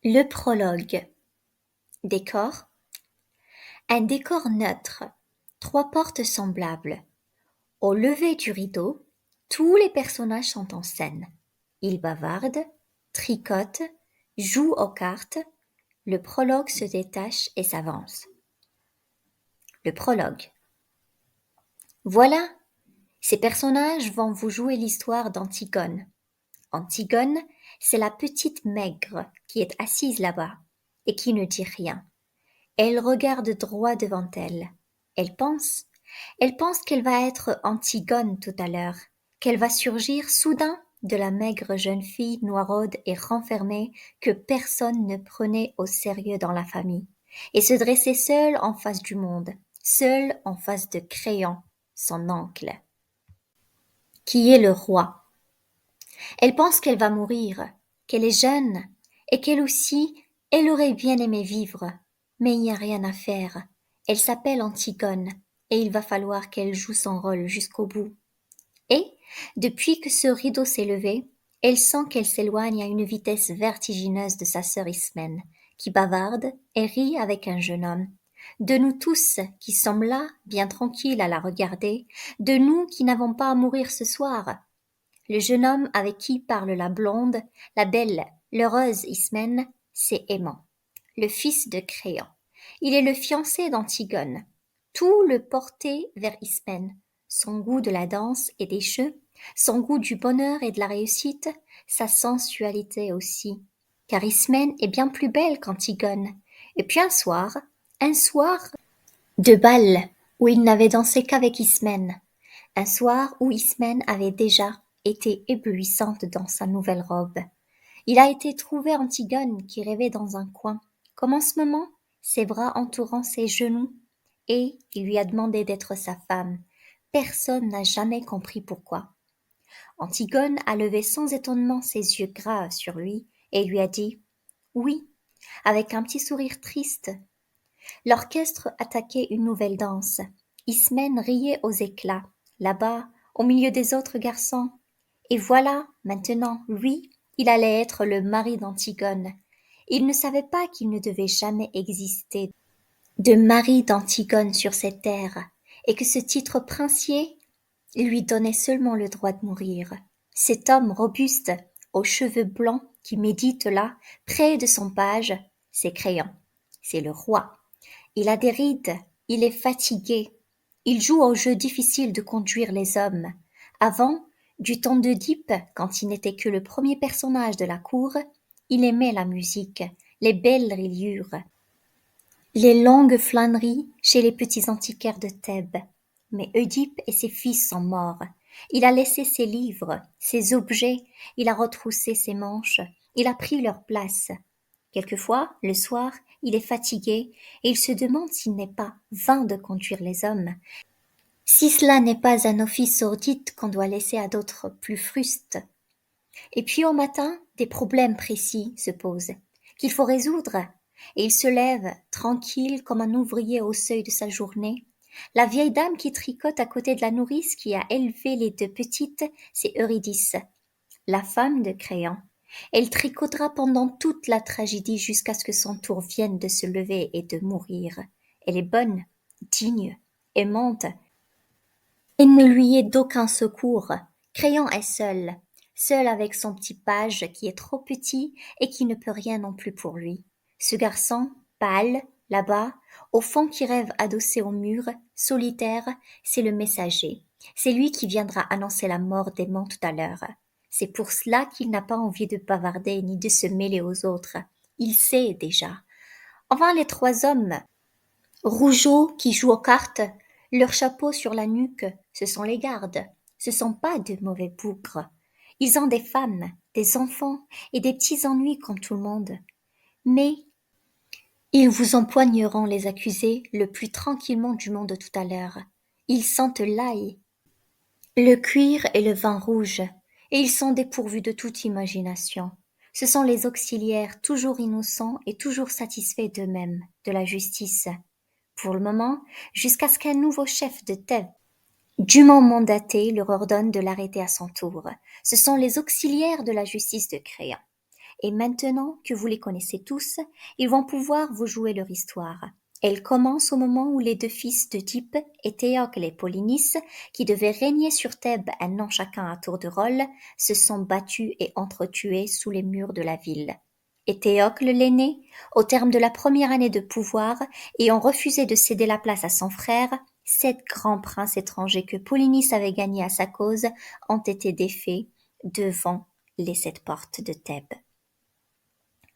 Le prologue. Décor. Un décor neutre. 3 portes semblables. Au lever du rideau, tous les personnages sont en scène. Ils bavardent, tricotent, jouent aux cartes. Le prologue se détache et s'avance. Le prologue. Voilà, ces personnages vont vous jouer l'histoire d'Antigone. Antigone, c'est la petite maigre qui est assise là-bas et qui ne dit rien. Elle regarde droit devant elle. Elle pense qu'elle va être Antigone tout à l'heure, qu'elle va surgir soudain de la maigre jeune fille noiraude et renfermée que personne ne prenait au sérieux dans la famille, et se dresser seule en face du monde, seule en face de Créon, son oncle, qui est le roi. Elle pense qu'elle va mourir, qu'elle est jeune, et qu'elle aussi, elle aurait bien aimé vivre, mais il n'y a rien à faire. Elle s'appelle Antigone, et il va falloir qu'elle joue son rôle jusqu'au bout. Et, depuis que ce rideau s'est levé, elle sent qu'elle s'éloigne à une vitesse vertigineuse de sa sœur Ismène, qui bavarde et rit avec un jeune homme. De nous tous qui sommes là, bien tranquilles à la regarder, de nous qui n'avons pas à mourir ce soir. Le jeune homme avec qui parle la blonde, la belle, l'heureuse Ismène, c'est Aimant, le fils de Créon. Il est le fiancé d'Antigone. Tout le portait vers Ismène. Son goût de la danse et des jeux, son goût du bonheur et de la réussite, sa sensualité aussi. Car Ismène est bien plus belle qu'Antigone. Et puis un soir de bal, où il n'avait dansé qu'avec Ismène. Un soir où Ismène avait déjà été éblouissante dans sa nouvelle robe. Il a été trouver Antigone qui rêvait dans un coin, comme en ce moment, ses bras entourant ses genoux, et il lui a demandé d'être sa femme. Personne n'a jamais compris pourquoi. Antigone a levé sans étonnement ses yeux gras sur lui et lui a dit « Oui », avec un petit sourire triste. L'orchestre attaquait une nouvelle danse. Ismène riait aux éclats, là-bas, au milieu des autres garçons. Et voilà, maintenant, lui, il allait être le mari d'Antigone. Il ne savait pas qu'il ne devait jamais exister de mari d'Antigone sur cette terre, et que ce titre princier lui donnait seulement le droit de mourir. Cet homme robuste, aux cheveux blancs, qui médite là, près de son page, c'est Créon, c'est le roi. Il a des rides, il est fatigué. Il joue au jeu difficile de conduire les hommes. Avant, du temps d'Œdipe, quand il n'était que le premier personnage de la cour, il aimait la musique, les belles riures, les longues flâneries chez les petits antiquaires de Thèbes. Mais Œdipe et ses fils sont morts. Il a laissé ses livres, ses objets, il a retroussé ses manches, il a pris leur place. Quelquefois, le soir, il est fatigué et il se demande s'il n'est pas vain de conduire les hommes, si cela n'est pas un office sordide qu'on doit laisser à d'autres plus frustes. Et puis au matin, des problèmes précis se posent, qu'il faut résoudre, et il se lève, tranquille comme un ouvrier au seuil de sa journée. La vieille dame qui tricote à côté de la nourrice qui a élevé les 2 petites, c'est Eurydice, la femme de Créon. Elle tricotera pendant toute la tragédie jusqu'à ce que son tour vienne de se lever et de mourir. Elle est bonne, digne, aimante. Il ne lui est d'aucun secours. Créon est seul, seul avec son petit page qui est trop petit et qui ne peut rien non plus pour lui. Ce garçon, pâle, là-bas, au fond qui rêve adossé au mur, solitaire, c'est le messager. C'est lui qui viendra annoncer la mort d'Aimant tout à l'heure. C'est pour cela qu'il n'a pas envie de bavarder ni de se mêler aux autres. Il sait déjà. Enfin, les 3 hommes, rougeaux qui jouent aux cartes, leur chapeau sur la nuque, ce sont les gardes. Ce sont pas de mauvais bougres. Ils ont des femmes, des enfants et des petits ennuis comme tout le monde. Mais ils vous empoigneront les accusés le plus tranquillement du monde tout à l'heure. Ils sentent l'ail, le cuir et le vin rouge, et ils sont dépourvus de toute imagination. Ce sont les auxiliaires toujours innocents et toujours satisfaits d'eux-mêmes, de la justice. Pour le moment, jusqu'à ce qu'un nouveau chef de Thèbes, dûment mandaté, leur ordonne de l'arrêter à son tour. Ce sont les auxiliaires de la justice de Créon. Et maintenant que vous les connaissez tous, ils vont pouvoir vous jouer leur histoire. Elle commence au moment où les deux fils d'Œdipe, Éthéocle et Polynice, qui devaient régner sur Thèbes un an chacun à tour de rôle, se sont battus et entretués sous les murs de la ville. Éthéocle l'aîné, au terme de la première année de pouvoir, ayant refusé de céder la place à son frère, 7 grands princes étrangers que Polynice avait gagnés à sa cause ont été défaits devant les 7 portes de Thèbes.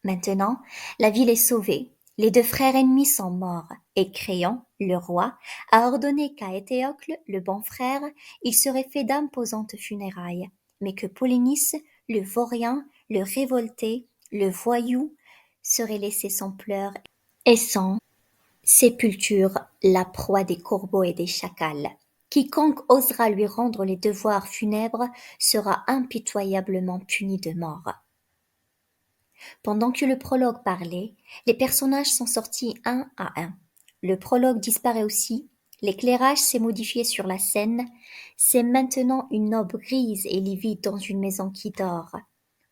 Maintenant, la ville est sauvée, les 2 frères ennemis sont morts, et Créon, le roi, a ordonné qu'à Éthéocle, le bon frère, il serait fait d'imposantes funérailles, mais que Polynice, le vaurien, le révolté, le voyou, serait laissé sans pleurs et sans sépulture, la proie des corbeaux et des chacals. Quiconque osera lui rendre les devoirs funèbres sera impitoyablement puni de mort. Pendant que le prologue parlait, les personnages sont sortis un à un. Le prologue disparaît aussi, l'éclairage s'est modifié sur la scène, c'est maintenant une aube grise et livide dans une maison qui dort.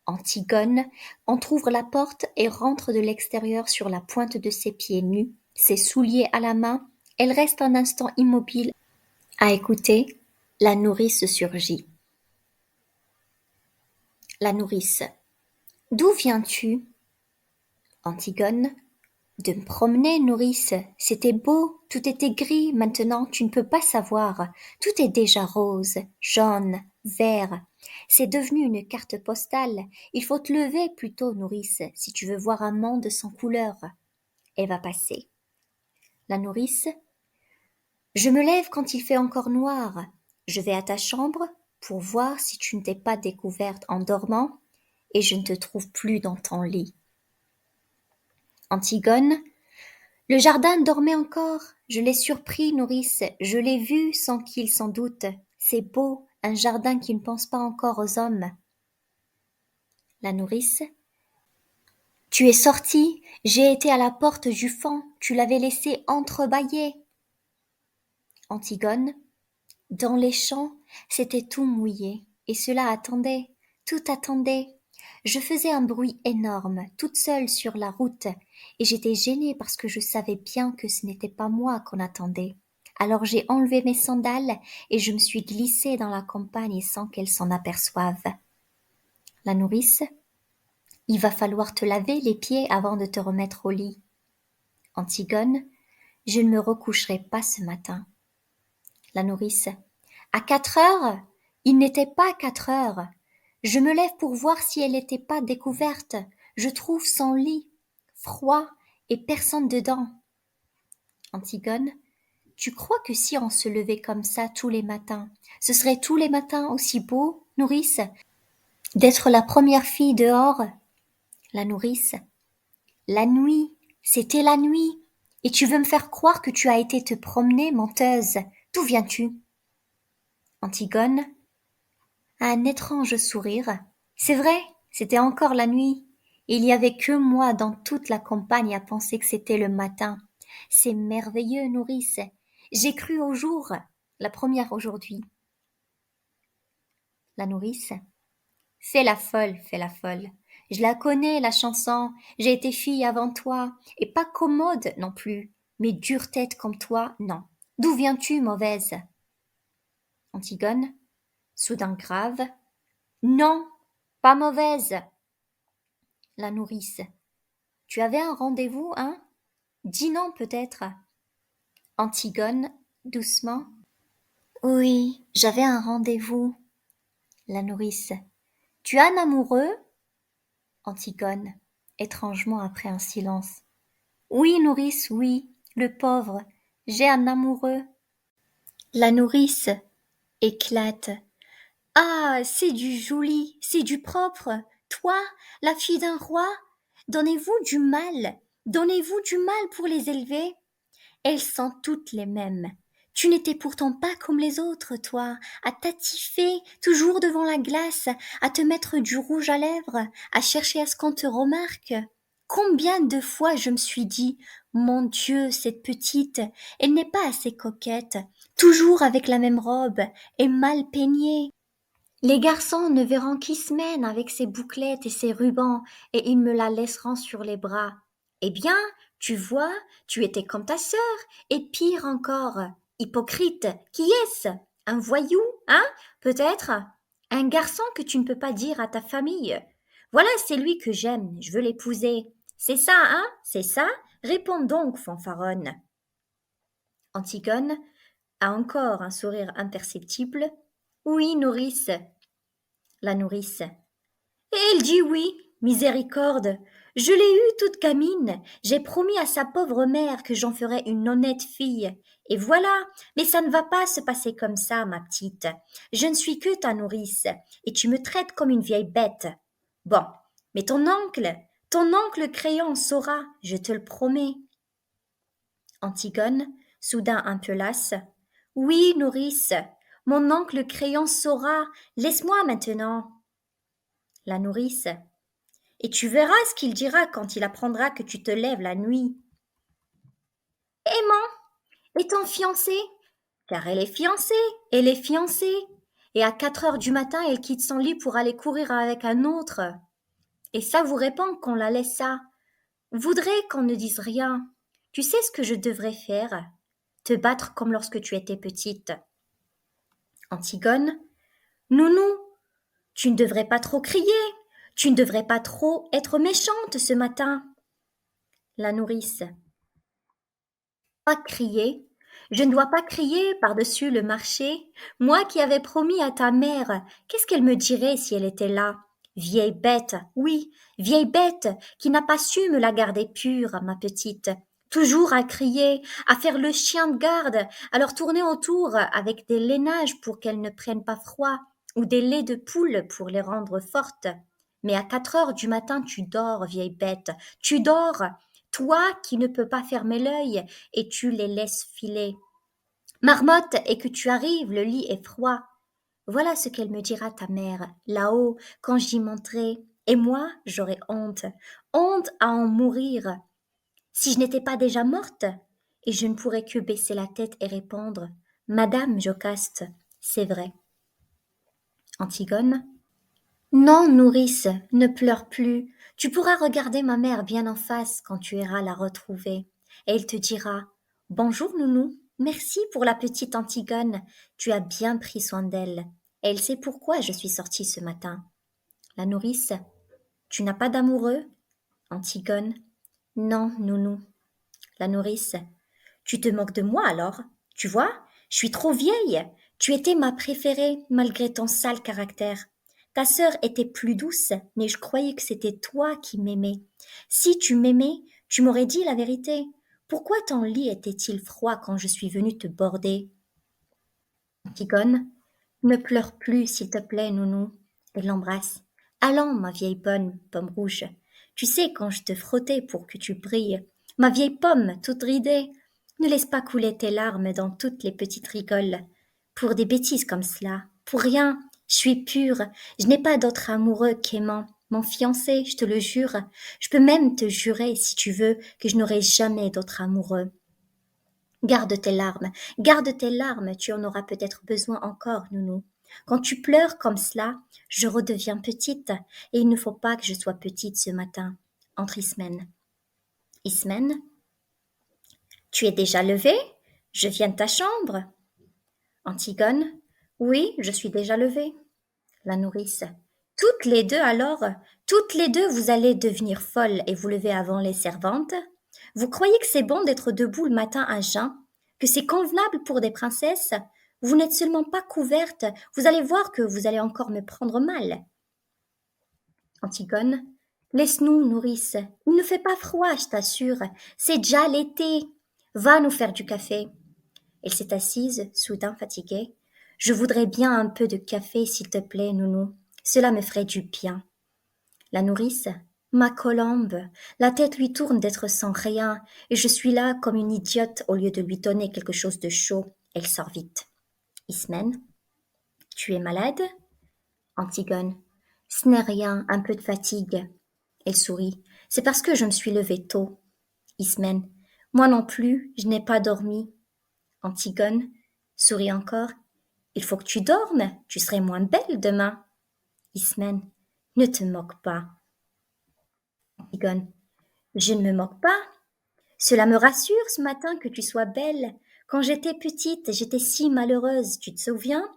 Antigone entr'ouvre la porte et rentre de l'extérieur sur la pointe de ses pieds nus, ses souliers à la main, elle reste un instant immobile à écouter, la nourrice surgit. La nourrice. D'où viens-tu? Antigone. De me promener, nourrice. C'était beau, tout était gris, maintenant tu ne peux pas savoir. Tout est déjà rose, jaune, vert. C'est devenu une carte postale. Il faut te lever plutôt, nourrice, si tu veux voir un monde sans couleur. Elle va passer. La nourrice. Je me lève quand il fait encore noir. Je vais à ta chambre pour voir si tu ne t'es pas découverte en dormant et je ne te trouve plus dans ton lit. Antigone. Le jardin dormait encore. Je l'ai surpris, nourrice. Je l'ai vu sans qu'il s'en doute. C'est beau, un jardin qui ne pense pas encore aux hommes. La nourrice. Tu es sortie. J'ai été à la porte du fond. Tu l'avais laissé entrebâillée. Antigone. Dans les champs, c'était tout mouillé, et cela attendait, tout attendait. Je faisais un bruit énorme, toute seule sur la route, et j'étais gênée parce que je savais bien que ce n'était pas moi qu'on attendait. Alors j'ai enlevé mes sandales et je me suis glissée dans la campagne sans qu'elle s'en aperçoive. La nourrice. Il va falloir te laver les pieds avant de te remettre au lit. Antigone. Je ne me recoucherai pas ce matin. La nourrice. À 4 heures? Il n'était pas 4 heures. Je me lève pour voir si elle n'était pas découverte. Je trouve son lit, froid, et personne dedans. Antigone. Tu crois que si on se levait comme ça tous les matins, ce serait tous les matins aussi beau, nourrice, d'être la première fille dehors? La nourrice. La nuit, c'était la nuit. Et tu veux me faire croire que tu as été te promener, menteuse. D'où viens-tu? Antigone. Un étrange sourire. C'est vrai, c'était encore la nuit. Il n'y avait que moi dans toute la campagne à penser que c'était le matin. C'est merveilleux, nourrice. J'ai cru au jour, la première aujourd'hui. La nourrice. Fais la folle, fais la folle. Je la connais, la chanson. J'ai été fille avant toi, et pas commode non plus, mais dure tête comme toi, non. D'où viens-tu, mauvaise? Antigone, soudain grave. Non, pas mauvaise. La nourrice. Tu avais un rendez-vous, hein? Dis non, peut-être. Antigone, doucement. Oui, j'avais un rendez-vous. La nourrice. Tu as un amoureux? Antigone, étrangement après un silence. Oui, nourrice, oui, le pauvre. J'ai un amoureux. La nourrice éclate. Ah, c'est du joli, c'est du propre. Toi, la fille d'un roi, donnez-vous du mal pour les élever. Elles sont toutes les mêmes. Tu n'étais pourtant pas comme les autres, toi, à t'attifer toujours devant la glace, à te mettre du rouge à lèvres, à chercher à ce qu'on te remarque. Combien de fois je me suis dit, mon Dieu, cette petite, elle n'est pas assez coquette, toujours avec la même robe et mal peignée. Les garçons ne verront qu'Ismène avec ses bouclettes et ses rubans, et ils me la laisseront sur les bras. Eh bien, tu vois, tu étais comme ta sœur, et pire encore. Hypocrite, qui est-ce? Un voyou, hein? Peut-être? Un garçon que tu ne peux pas dire à ta famille. Voilà, c'est lui que j'aime, je veux l'épouser. C'est ça, hein? C'est ça? Réponds donc, fanfaronne. Antigone a encore un sourire imperceptible. Oui, nourrice. La nourrice. Et elle dit oui, miséricorde. Je l'ai eue toute gamine. J'ai promis à sa pauvre mère que j'en ferais une honnête fille. Et voilà. Mais ça ne va pas se passer comme ça, ma petite. Je ne suis que ta nourrice, et tu me traites comme une vieille bête. Bon, mais ton oncle Crayon saura, je te le promets. Antigone, soudain un peu lasse. Oui, nourrice, mon oncle Crayon saura. Laisse-moi maintenant. La nourrice. Et tu verras ce qu'il dira quand il apprendra que tu te lèves la nuit. Aimant, et ton fiancé? Car elle est fiancée. Et à 4 heures du matin, elle quitte son lit pour aller courir avec un autre. Et ça vous répond qu'on la laissa. Voudrait qu'on ne dise rien. Tu sais ce que je devrais faire? Te battre comme lorsque tu étais petite. Antigone, nounou, tu ne devrais pas trop crier. Tu ne devrais pas trop être méchante ce matin. La nourrice. Pas crier. Je ne dois pas crier par-dessus le marché. Moi qui avais promis à ta mère, qu'est-ce qu'elle me dirait si elle était là? Vieille bête, oui, vieille bête, qui n'a pas su me la garder pure, ma petite. Toujours à crier, à faire le chien de garde, à leur tourner autour avec des lainages pour qu'elles ne prennent pas froid, ou des laits de poule pour les rendre fortes. Mais à 4 heures du matin, tu dors, vieille bête, tu dors, toi qui ne peux pas fermer l'œil et tu les laisses filer. Marmotte, et que tu arrives, le lit est froid. Voilà ce qu'elle me dira ta mère, là-haut, quand j'y monterai. Et moi, j'aurai honte, honte à en mourir. Si je n'étais pas déjà morte, et je ne pourrais que baisser la tête et répondre, Madame Jocaste, c'est vrai. Antigone. Non, nourrice, ne pleure plus. Tu pourras regarder ma mère bien en face quand tu iras la retrouver. Et elle te dira Bonjour, nounou. Merci pour la petite Antigone. Tu as bien pris soin d'elle. Et elle sait pourquoi je suis sortie ce matin. La nourrice Tu n'as pas d'amoureux? Antigone Non, nounou. La nourrice Tu te moques de moi alors? Tu vois, je suis trop vieille. Tu étais ma préférée malgré ton sale caractère. Ta sœur était plus douce, mais je croyais que c'était toi qui m'aimais. Si tu m'aimais, tu m'aurais dit la vérité. Pourquoi ton lit était-il froid quand je suis venue te border? Antigone, ne pleure plus, s'il te plaît, nounou. Elle l'embrasse. Allons, ma vieille bonne pomme rouge. Tu sais quand je te frottais pour que tu brilles. Ma vieille pomme, toute ridée. Ne laisse pas couler tes larmes dans toutes les petites rigoles. Pour des bêtises comme cela. Pour rien. Je suis pure. Je n'ai pas d'autre amoureux qu'aimant. Mon fiancé, je te le jure. Je peux même te jurer, si tu veux, que je n'aurai jamais d'autre amoureux. Garde tes larmes, tu en auras peut-être besoin encore, nounou. Quand tu pleures comme cela, je redeviens petite, et il ne faut pas que je sois petite ce matin. Entre Ismène. Ismène, tu es déjà levée? Je viens de ta chambre. Antigone, oui, je suis déjà levée. La nourrice, toutes les deux alors, toutes les deux vous allez devenir folles et vous lever avant les servantes? Vous croyez que c'est bon d'être debout le matin à jeun? Que c'est convenable pour des princesses? Vous n'êtes seulement pas couverte, vous allez voir que vous allez encore me prendre mal. Antigone, laisse-nous, nourrice. Il ne fait pas froid, je t'assure. C'est déjà l'été. Va nous faire du café. Elle s'est assise, soudain fatiguée. Je voudrais bien un peu de café, s'il te plaît, nounou. Cela me ferait du bien. La nourrice, ma colombe, la tête lui tourne d'être sans rien, et je suis là comme une idiote au lieu de lui donner quelque chose de chaud. Elle sort vite. Ismène, tu es malade? Antigone, ce n'est rien, un peu de fatigue. Elle sourit. C'est parce que je me suis levée tôt. Ismène, moi non plus, je n'ai pas dormi. Antigone, sourit encore. Il faut que tu dormes, tu serais moins belle demain. Ismène, ne te moque pas. Antigone, je ne me moque pas. Cela me rassure ce matin que tu sois belle. Quand j'étais petite, j'étais si malheureuse, tu te souviens?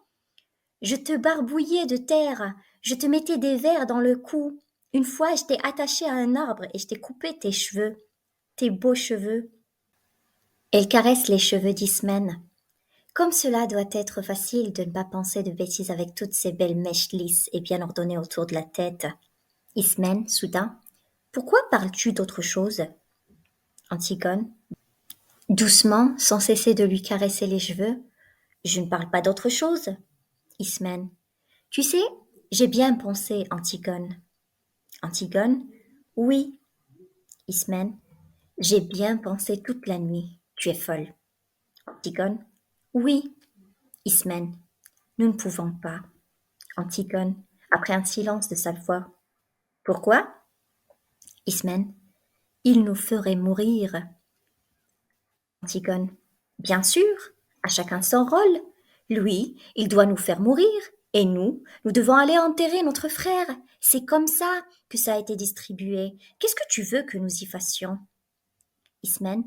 Je te barbouillais de terre, je te mettais des vers dans le cou. Une fois, je t'ai attachée à un arbre et je t'ai coupé tes beaux cheveux. Elle caresse les cheveux d'Ismène. Comme cela doit être facile de ne pas penser de bêtises avec toutes ces belles mèches lisses et bien ordonnées autour de la tête. Ismène, soudain, pourquoi parles-tu d'autre chose? Antigone, doucement, sans cesser de lui caresser les cheveux. Je ne parle pas d'autre chose. Ismène, tu sais, j'ai bien pensé, Antigone. Antigone, oui. Ismène, j'ai bien pensé toute la nuit. Tu es folle. Antigone, oui. Ismène, nous ne pouvons pas. Antigone, après un silence de sa voix. Pourquoi? Ismène, il nous ferait mourir. Antigone, bien sûr, à chacun son rôle. Lui, il doit nous faire mourir, et nous devons aller enterrer notre frère. C'est comme ça que ça a été distribué. Qu'est-ce que tu veux que nous y fassions? Ismène,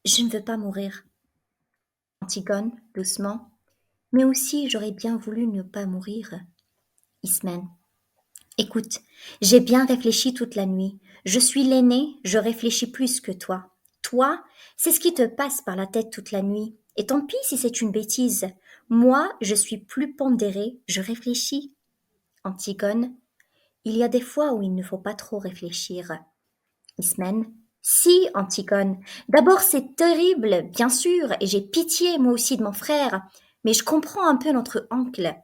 je ne veux pas mourir. Antigone, doucement, mais aussi j'aurais bien voulu ne pas mourir. Ismène, écoute, j'ai bien réfléchi toute la nuit. Je suis l'aîné, je réfléchis plus que toi. Toi, c'est ce qui te passe par la tête toute la nuit. Et tant pis si c'est une bêtise. Moi, je suis plus pondérée, je réfléchis. Antigone, il y a des fois où il ne faut pas trop réfléchir. Ismène, si, Antigone. D'abord, c'est terrible, bien sûr, et j'ai pitié, moi aussi, de mon frère. Mais je comprends un peu notre oncle.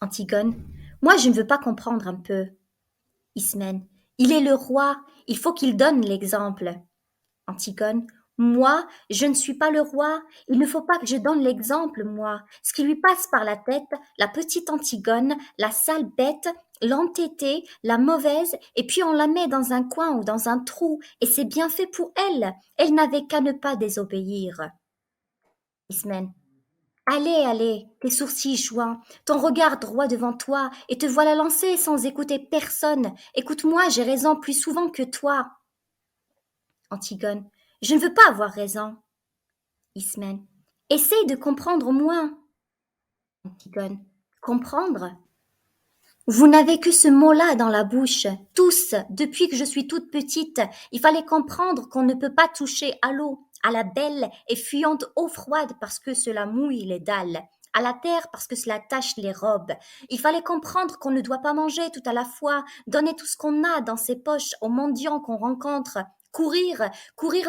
Antigone, moi, je ne veux pas comprendre un peu. Ismène, il est le roi, il faut qu'il donne l'exemple. Antigone, moi, je ne suis pas le roi, il ne faut pas que je donne l'exemple, moi. Ce qui lui passe par la tête, la petite Antigone, la sale bête, l'entêtée, la mauvaise, et puis on la met dans un coin ou dans un trou, et c'est bien fait pour elle. Elle n'avait qu'à ne pas désobéir. Ismène, allez, allez, tes sourcils joints, ton regard droit devant toi, et te voilà lancé sans écouter personne. Écoute-moi, j'ai raison plus souvent que toi. Antigone, je ne veux pas avoir raison. Ismène, essaye de comprendre au moins. Antigone, comprendre? Vous n'avez que ce mot-là dans la bouche, tous, depuis que je suis toute petite. Il fallait comprendre qu'on ne peut pas toucher à l'eau, à la belle et fuyante eau froide parce que cela mouille les dalles, à la terre parce que cela tache les robes. Il fallait comprendre qu'on ne doit pas manger tout à la fois, donner tout ce qu'on a dans ses poches aux mendiants qu'on rencontre, courir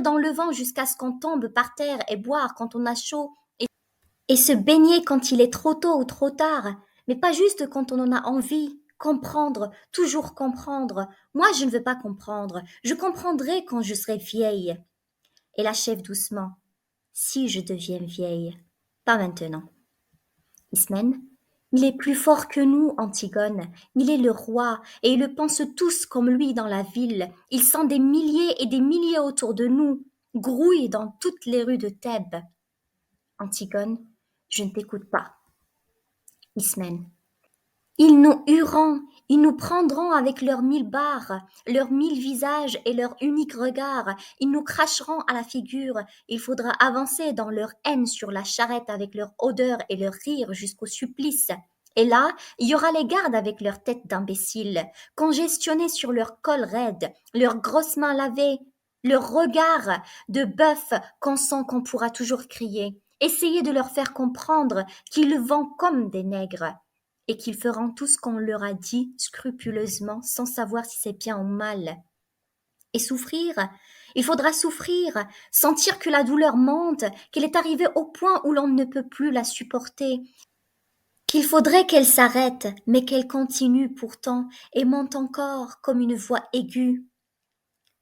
dans le vent jusqu'à ce qu'on tombe par terre et boire quand on a chaud, et se baigner quand il est trop tôt ou trop tard, mais pas juste quand on en a envie. Comprendre, toujours comprendre. Moi, je ne veux pas comprendre. Je comprendrai quand je serai vieille. Elle achève doucement. Si je deviens vieille. Pas maintenant. Ismène, il est plus fort que nous, Antigone. Il est le roi, et ils le pensent tous comme lui dans la ville. Ils sont des milliers et des milliers autour de nous, grouillent dans toutes les rues de Thèbes. Antigone, je ne t'écoute pas. Ismène, ils nous hueront, ils nous prendront avec leurs 1000 barres, leurs 1000 visages et leur unique regard, ils nous cracheront à la figure, il faudra avancer dans leur haine sur la charrette avec leur odeur et leur rire jusqu'au supplice. Et là, il y aura les gardes avec leurs têtes d'imbéciles, congestionnées sur leur col raide, leurs grosses mains lavées, leur regard de bœuf qu'on sent qu'on pourra toujours crier. Essayez de leur faire comprendre qu'ils vont comme des nègres et qu'ils feront tout ce qu'on leur a dit scrupuleusement sans savoir si c'est bien ou mal. Et souffrir, il faudra souffrir, sentir que la douleur monte, qu'elle est arrivée au point où l'on ne peut plus la supporter, qu'il faudrait qu'elle s'arrête, mais qu'elle continue pourtant et monte encore comme une voix aiguë.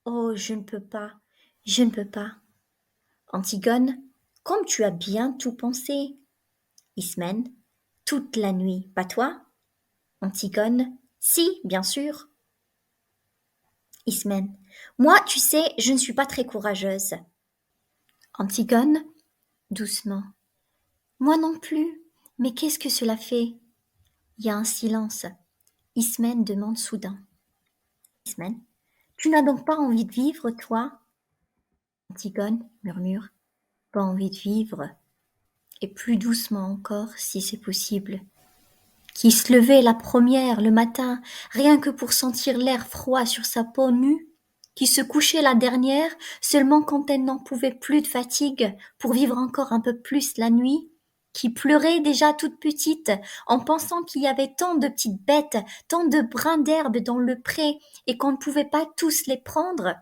Oh, je ne peux pas, je ne peux pas. Antigone, comme tu as bien tout pensé. Ismène, toute la nuit, pas toi? Antigone, si, bien sûr. Ismène, moi, tu sais, je ne suis pas très courageuse. Antigone, doucement. Moi non plus. Mais qu'est-ce que cela fait? Il y a un silence. Ismène demande soudain. Ismène, tu n'as donc pas envie de vivre, toi? Antigone murmure. Pas envie de vivre. Et plus doucement encore, si c'est possible. Qui se levait la première le matin, rien que pour sentir l'air froid sur sa peau nue, qui se couchait la dernière seulement quand elle n'en pouvait plus de fatigue pour vivre encore un peu plus la nuit, qui pleurait déjà toute petite en pensant qu'il y avait tant de petites bêtes, tant de brins d'herbe dans le pré et qu'on ne pouvait pas tous les prendre.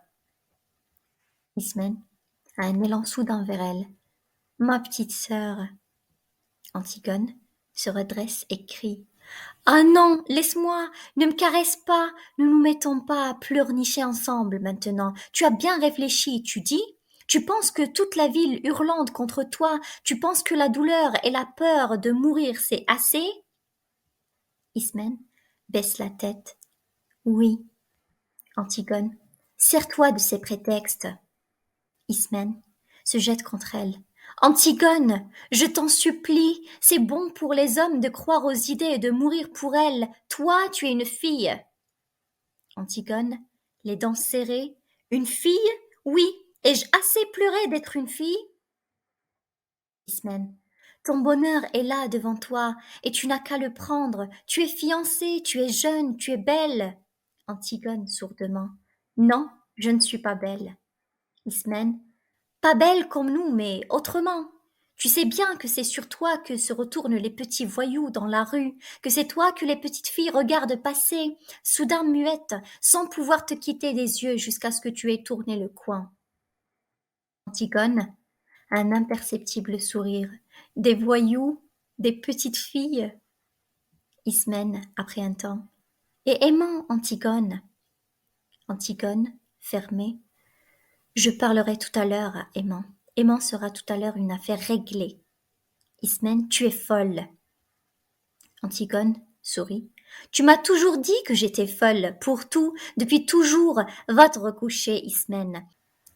Ismène a un élan soudain vers elle. Ma petite sœur. Antigone se redresse et crie. Ah non, laisse-moi, ne me caresse pas, ne nous mettons pas à pleurnicher ensemble maintenant. Tu as bien réfléchi, tu dis? Tu penses que toute la ville hurlante contre toi, tu penses que la douleur et la peur de mourir c'est assez? Ismène baisse la tête. Oui. Antigone, sers-toi de ces prétextes. Ismène se jette contre elle. Antigone, je t'en supplie, c'est bon pour les hommes de croire aux idées et de mourir pour elles. Toi, tu es une fille. Antigone, les dents serrées. Une fille? Oui. Ai-je assez pleuré d'être une fille? Ismène, ton bonheur est là devant toi, et tu n'as qu'à le prendre. Tu es fiancée, tu es jeune, tu es belle. Antigone sourdement. Non, je ne suis pas belle. Ismène, pas belle comme nous, mais autrement. Tu sais bien que c'est sur toi que se retournent les petits voyous dans la rue, que c'est toi que les petites filles regardent passer, soudain muettes, sans pouvoir te quitter des yeux jusqu'à ce que tu aies tourné le coin. Antigone, un imperceptible sourire. Des voyous, des petites filles. Ismène, après un temps. Et aimant Antigone. Antigone, fermée. Je parlerai tout à l'heure à Aimant. Aimant sera tout à l'heure une affaire réglée. Ismène, tu es folle. Antigone sourit. Tu m'as toujours dit que j'étais folle, pour tout, depuis toujours. Va te recoucher, Ismène.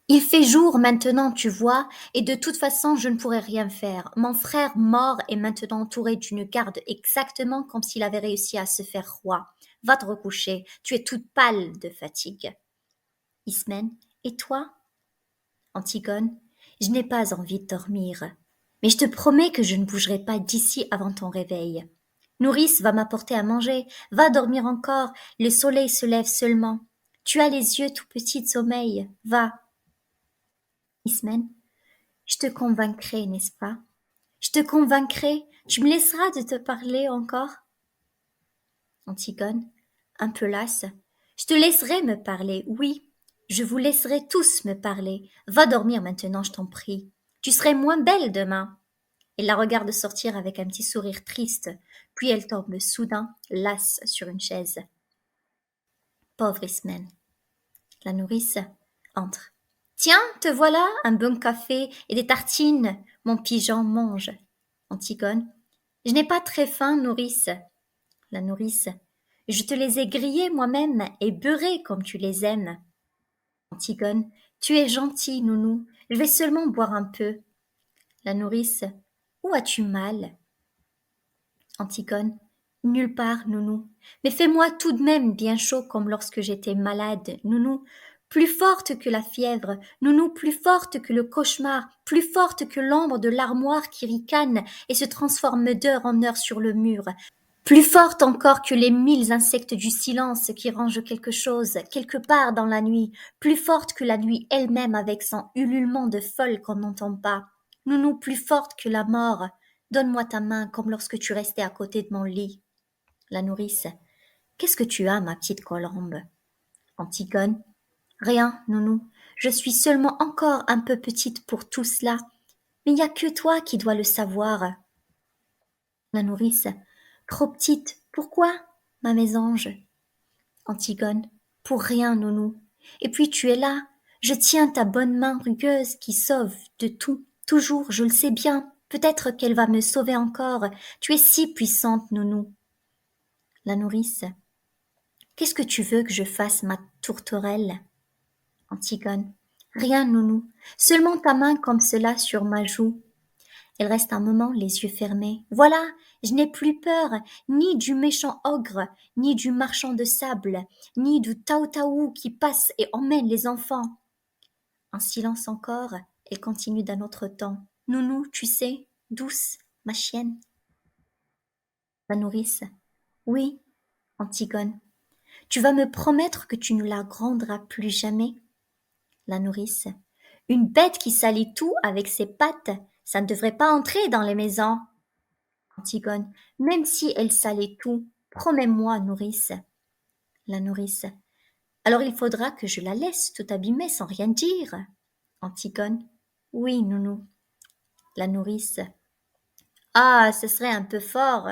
Il fait jour maintenant, tu vois, et de toute façon, je ne pourrai rien faire. Mon frère mort est maintenant entouré d'une garde exactement comme s'il avait réussi à se faire roi. Va te recoucher, tu es toute pâle de fatigue. Ismène, et toi? Antigone, je n'ai pas envie de dormir. Mais je te promets que je ne bougerai pas d'ici avant ton réveil. Nourrice va m'apporter à manger, va dormir encore, le soleil se lève seulement. Tu as les yeux tout petits de sommeil, va. Ismène, je te convaincrai, n'est-ce pas? Je te convaincrai, tu me laisseras de te parler encore? Antigone, un peu lasse, je te laisserai me parler, oui, je vous laisserai tous me parler. Va dormir maintenant, je t'en prie. Tu serais moins belle demain. Il la regarde sortir avec un petit sourire triste, puis elle tombe soudain, lasse, sur une chaise. Pauvre Ismène. La nourrice entre. Tiens, te voilà, un bon café et des tartines. Mon pigeon mange. Antigone. Je n'ai pas très faim, nourrice. La nourrice. Je te les ai grillés moi-même et beurrés comme tu les aimes. Antigone. Tu es gentil, nounou. Je vais seulement boire un peu. La nourrice. Où as-tu mal? Antigone. Nulle part, nounou. Mais fais-moi tout de même bien chaud comme lorsque j'étais malade, nounou. Plus forte que la fièvre, nounou, plus forte que le cauchemar, plus forte que l'ombre de l'armoire qui ricane et se transforme d'heure en heure sur le mur, plus forte encore que les 1000 insectes du silence qui rangent quelque chose, quelque part dans la nuit, plus forte que la nuit elle-même avec son ululement de folle qu'on n'entend pas. Nounou, plus forte que la mort. Donne-moi ta main comme lorsque tu restais à côté de mon lit. La nourrice. Qu'est-ce que tu as, ma petite colombe? Antigone. Rien, nounou. Je suis seulement encore un peu petite pour tout cela. Mais il n'y a que toi qui dois le savoir. La nourrice. Trop petite. Pourquoi, ma mésange? Antigone. Pour rien, nounou. Et puis tu es là. Je tiens ta bonne main rugueuse qui sauve de tout. Toujours, je le sais bien. Peut-être qu'elle va me sauver encore. Tu es si puissante, nounou. La nourrice. Qu'est-ce que tu veux que je fasse, ma tourterelle? Antigone. Rien, nounou. Seulement ta main comme cela sur ma joue. Elle reste un moment les yeux fermés. Voilà, je n'ai plus peur, ni du méchant ogre, ni du marchand de sable, ni du Taou-Taou qui passe et emmène les enfants. Un silence encore, elle continue d'un autre temps. Nounou, tu sais, douce, ma chienne. La nourrice. Oui, Antigone. Tu vas me promettre que tu ne la rendras plus jamais. La nourrice. Une bête qui salit tout avec ses pattes, ça ne devrait pas entrer dans les maisons. Antigone. Même si elle salait tout, promets-moi, nourrice. La nourrice. Alors il faudra que je la laisse tout abîmer sans rien dire. Antigone. Oui, nounou. La nourrice. Ah, ce serait un peu fort.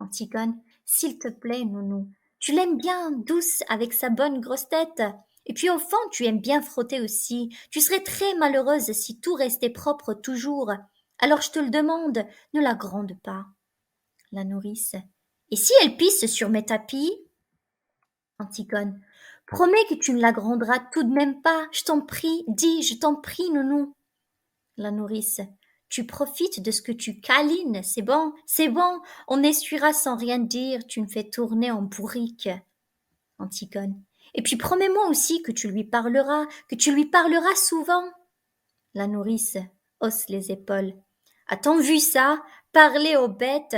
Antigone. S'il te plaît, nounou. Tu l'aimes bien, douce, avec sa bonne grosse tête. Et puis au fond, tu aimes bien frotter aussi. Tu serais très malheureuse si tout restait propre toujours. Alors je te le demande, ne la gronde pas. La nourrice. Et si elle pisse sur mes tapis? Antigone. Promets que tu ne la gronderas tout de même pas. Je t'en prie, dis, je t'en prie, nounou. La nourrice. Tu profites de ce que tu câlines, c'est bon, on essuiera sans rien dire, tu me fais tourner en bourrique. Antigone. Et puis promets-moi aussi que tu lui parleras souvent. La nourrice hausse les épaules. A-t-on vu ça? Parler aux bêtes?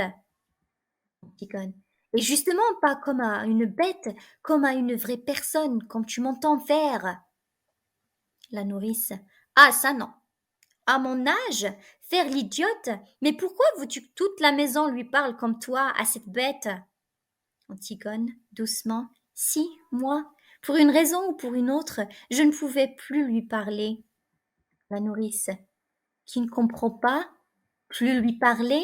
Antigone. Et justement pas comme à une bête, comme à une vraie personne, comme tu m'entends faire. La nourrice. Ah, ça non. À mon âge, faire l'idiote, mais pourquoi veux-tu que toute la maison lui parle comme toi à cette bête? Antigone, doucement. Si, moi, pour une raison ou pour une autre, je ne pouvais plus lui parler. La nourrice, qui ne comprend pas, plus lui parler,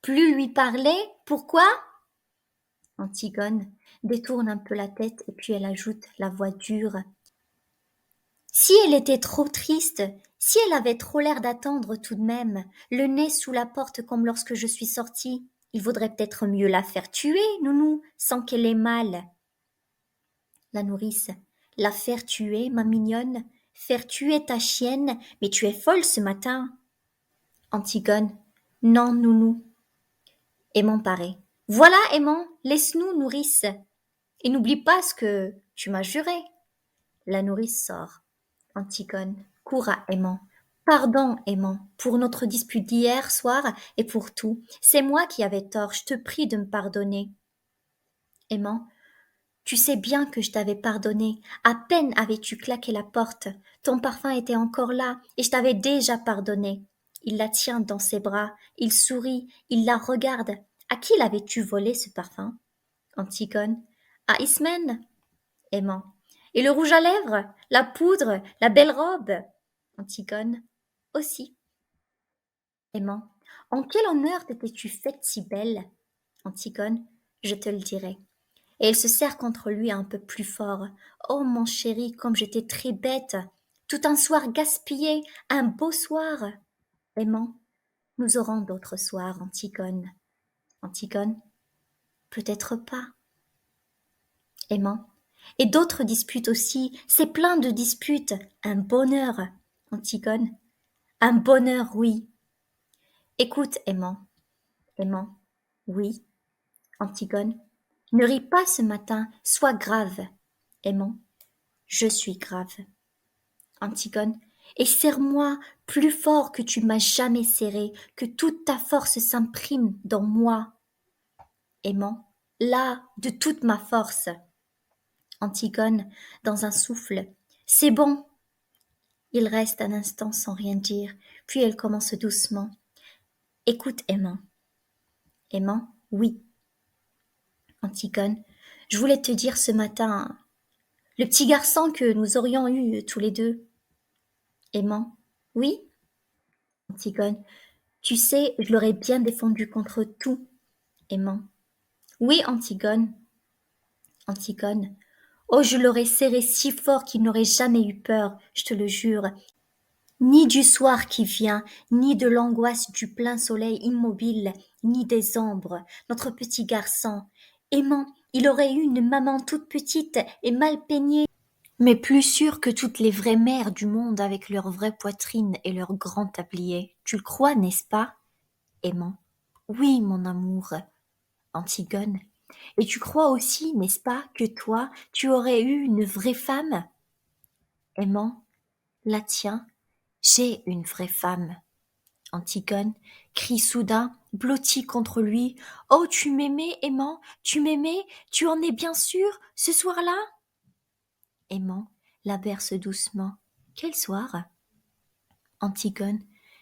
plus lui parler, pourquoi? Antigone détourne un peu la tête et puis elle ajoute la voix dure. Si elle était trop triste, si elle avait trop l'air d'attendre tout de même, le nez sous la porte comme lorsque je suis sortie, il vaudrait peut-être mieux la faire tuer, nounou, sans qu'elle ait mal. La nourrice. La faire tuer, ma mignonne, faire tuer ta chienne, mais tu es folle ce matin. Antigone. Non, nounou. Aimant paraît. Voilà, aimant, laisse-nous, nourrice. Et n'oublie pas ce que tu m'as juré. La nourrice sort. Antigone. Cours à aimant. Pardon, aimant, pour notre dispute d'hier soir et pour tout. C'est moi qui avais tort, je te prie de me pardonner. Aimant. Tu sais bien que je t'avais pardonné. À peine avais-tu claqué la porte. Ton parfum était encore là, et je t'avais déjà pardonné. Il la tient dans ses bras, il sourit, il la regarde. À qui l'avais-tu volé ce parfum? Antigone. À Ismène. Aimant. Et le rouge à lèvres, la poudre, la belle robe? Antigone. Aussi. Aimant. En quel honneur t'étais-tu faite si belle? Antigone. Je te le dirai. Et elle se serre contre lui un peu plus fort. Oh mon chéri, comme j'étais très bête. Tout un soir gaspillé, un beau soir. Aimant, nous aurons d'autres soirs, Antigone. Antigone, peut-être pas. Aimant, et d'autres disputes aussi, c'est plein de disputes. Un bonheur. Antigone, un bonheur, oui. Écoute, aimant. Aimant, oui. Antigone, ne ris pas ce matin, sois grave. Aimant, je suis grave. Antigone, et serre-moi plus fort que tu m'as jamais serré, que toute ta force s'imprime dans moi. Aimant, là, de toute ma force. Antigone, dans un souffle, c'est bon. Il reste un instant sans rien dire, puis elle commence doucement. Écoute, aimant. Aimant, oui. Antigone, je voulais te dire ce matin, le petit garçon que nous aurions eu tous les deux. Aimant, oui. Antigone, tu sais, je l'aurais bien défendu contre tout. Aimant. Oui, Antigone. Antigone. Oh, je l'aurais serré si fort qu'il n'aurait jamais eu peur, je te le jure. Ni du soir qui vient, ni de l'angoisse du plein soleil immobile, ni des ombres. Notre petit garçon. Aimant, il aurait eu une maman toute petite et mal peignée. mais plus sûre que toutes les vraies mères du monde avec leur vraie poitrine et leur grand tablier. Tu le crois, n'est-ce pas, aimant? Oui, mon amour, Antigone. Et tu crois aussi, n'est-ce pas, que toi, tu aurais eu une vraie femme? Aimant, la tiens, j'ai une vraie femme. Antigone crie soudain, blottie contre lui. Oh, tu m'aimais, aimant, tu m'aimais, tu en es bien sûr, ce soir-là? Aimant la berce doucement. Quel soir? Antigone,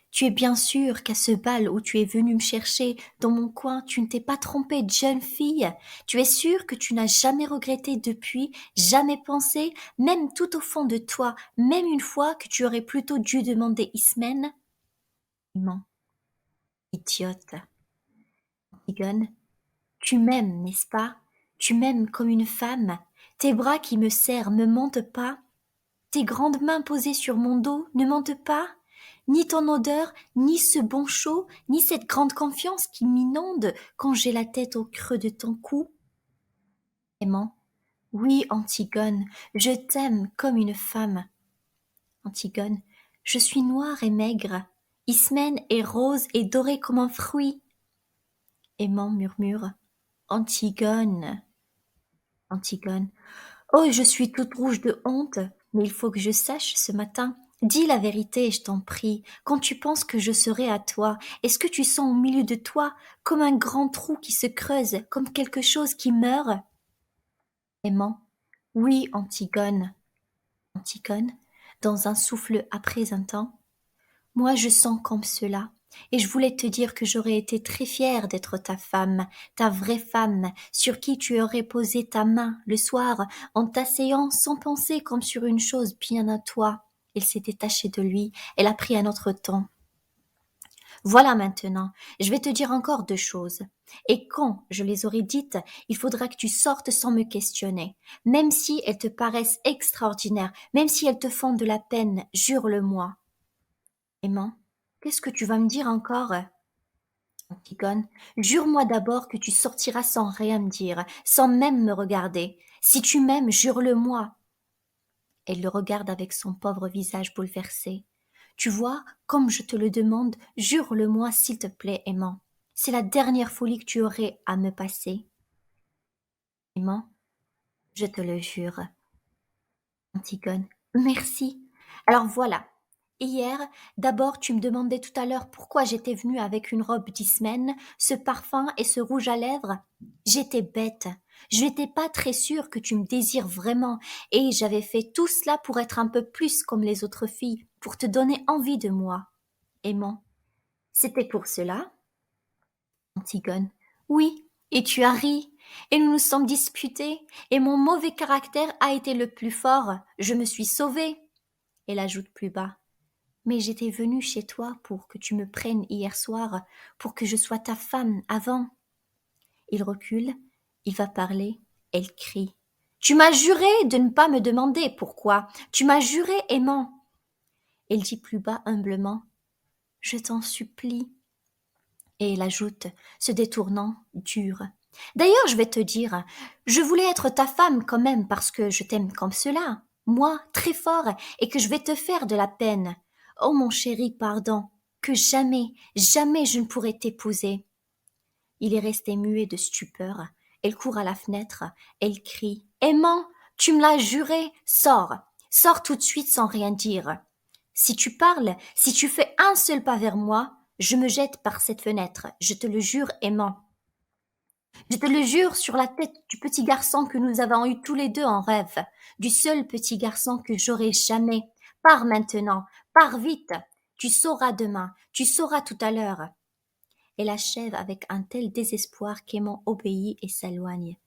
tu es bien sûre qu'à ce bal où tu es venue me chercher dans mon coin, tu ne t'es pas trompée de jeune fille? Tu es sûre que tu n'as jamais regretté depuis, jamais pensé, même tout au fond de toi, même une fois que tu aurais plutôt dû demander Ismène? Aimant, idiote. Antigone, tu m'aimes, n'est-ce pas? Tu m'aimes comme une femme. Tes bras qui me serrent me mentent pas. Tes grandes mains posées sur mon dos ne mentent pas. Ni ton odeur, ni ce bon chaud, ni cette grande confiance qui m'inonde quand j'ai la tête au creux de ton cou. Aimant, oui, Antigone, je t'aime comme une femme. Antigone, je suis noire et maigre. Ismène est rose et dorée comme un fruit. Aimant murmure, Antigone. Antigone, oh, je suis toute rouge de honte, mais il faut que je sache ce matin. Dis la vérité, je t'en prie. Quand tu penses que je serai à toi, est-ce que tu sens au milieu de toi comme un grand trou qui se creuse, comme quelque chose qui meurt? Aimant, oui, Antigone. Antigone, dans un souffle après un temps. Moi, je sens comme cela, et je voulais te dire que j'aurais été très fière d'être ta femme, ta vraie femme, sur qui tu aurais posé ta main le soir, en t'asseyant sans penser comme sur une chose bien à toi. Elle s'est détachée de lui, elle a pris un autre ton. Voilà maintenant, je vais te dire encore 2 choses. Et quand je les aurai dites, il faudra que tu sortes sans me questionner. Même si elles te paraissent extraordinaires, même si elles te font de la peine, jure-le-moi. Aimant, qu'est-ce que tu vas me dire encore? Antigone, jure-moi d'abord que tu sortiras sans rien me dire, sans même me regarder. Si tu m'aimes, jure-le-moi. Elle le regarde avec son pauvre visage bouleversé. Tu vois, comme je te le demande, jure-le-moi s'il te plaît, aimant. C'est la dernière folie que tu aurais à me passer. Aimant, je te le jure. Antigone, merci. Alors voilà. Hier, d'abord tu me demandais tout à l'heure pourquoi j'étais venue avec une robe d'Ismène, ce parfum et ce rouge à lèvres. J'étais bête. Je n'étais pas très sûre que tu me désires vraiment, et j'avais fait tout cela pour être un peu plus comme les autres filles, pour te donner envie de moi. Aimant, c'était pour cela? Antigone, oui, et tu as ri, et nous nous sommes disputés, et mon mauvais caractère a été le plus fort. Je me suis sauvée. Elle ajoute plus bas. Mais j'étais venue chez toi pour que tu me prennes hier soir, pour que je sois ta femme avant. Il recule, il va parler, elle crie. Tu m'as juré de ne pas me demander pourquoi. Tu m'as juré, aimant. Elle dit plus bas humblement. Je t'en supplie. Et elle ajoute, se détournant, dure. D'ailleurs, je vais te dire, je voulais être ta femme quand même parce que je t'aime comme cela, moi, très fort, et que je vais te faire de la peine. Oh mon chéri, pardon, que jamais, jamais je ne pourrai t'épouser. Il est resté muet de stupeur. Elle court à la fenêtre, elle crie. Aimant, tu me l'as juré, sors, sors tout de suite sans rien dire. Si tu parles, si tu fais un seul pas vers moi, je me jette par cette fenêtre, je te le jure, aimant. Je te le jure sur la tête du petit garçon que nous avons eu tous les deux en rêve, du seul petit garçon que j'aurai jamais. Pars maintenant, pars vite. Tu sauras demain, tu sauras tout à l'heure. Elle achève avec un tel désespoir qu'Aimant obéit et s'éloigne.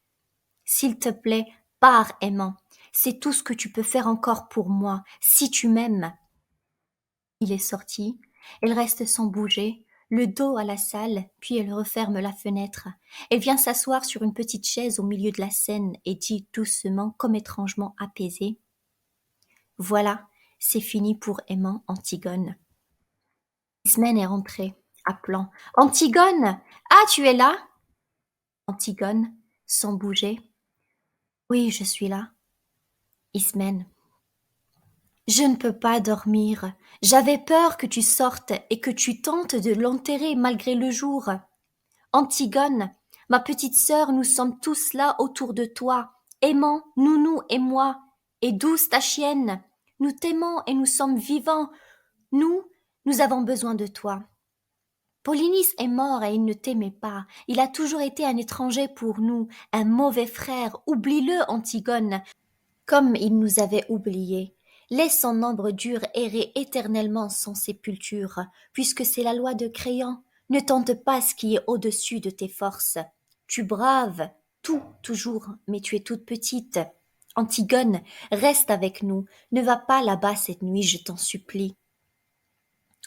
S'il te plaît, pars, aimant. C'est tout ce que tu peux faire encore pour moi, si tu m'aimes. Il est sorti. Elle reste sans bouger, le dos à la salle, puis elle referme la fenêtre. Elle vient s'asseoir sur une petite chaise au milieu de la scène et dit doucement, comme étrangement apaisée. Voilà, c'est fini pour Aimant, Antigone. Ismène est rentrée, appelant. Antigone! Ah, tu es là? Antigone, sans bouger. Oui, je suis là. Ismène. Je ne peux pas dormir. J'avais peur que tu sortes et que tu tentes de l'enterrer malgré le jour. Antigone, ma petite sœur, nous sommes tous là autour de toi, aimant, Nounou et moi, et douce ta chienne. Nous t'aimons et nous sommes vivants. Nous, nous avons besoin de toi. Polynice est mort et il ne t'aimait pas. Il a toujours été un étranger pour nous, un mauvais frère. Oublie-le, Antigone, comme il nous avait oubliés. Laisse son ombre dure errer éternellement sans sépulture, puisque c'est la loi de Créon. Ne tente pas ce qui est au-dessus de tes forces. Tu braves tout toujours, mais tu es toute petite. Antigone, reste avec nous. Ne va pas là-bas cette nuit, je t'en supplie.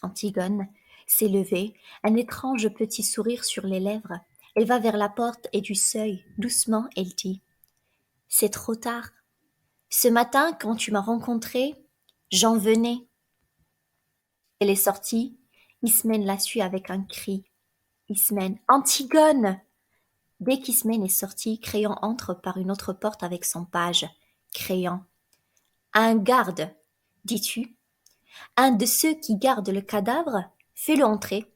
Antigone s'est levée, un étrange petit sourire sur les lèvres. Elle va vers la porte et du seuil. Doucement, elle dit: C'est trop tard. Ce matin, quand tu m'as rencontrée, j'en venais. Elle est sortie. Ismène la suit avec un cri. Ismène, Antigone! Dès qu'Ismène est sortie, Créon entre par une autre porte avec son page. Créon. Un garde, dis-tu? Un de ceux qui gardent le cadavre? Fais-le entrer.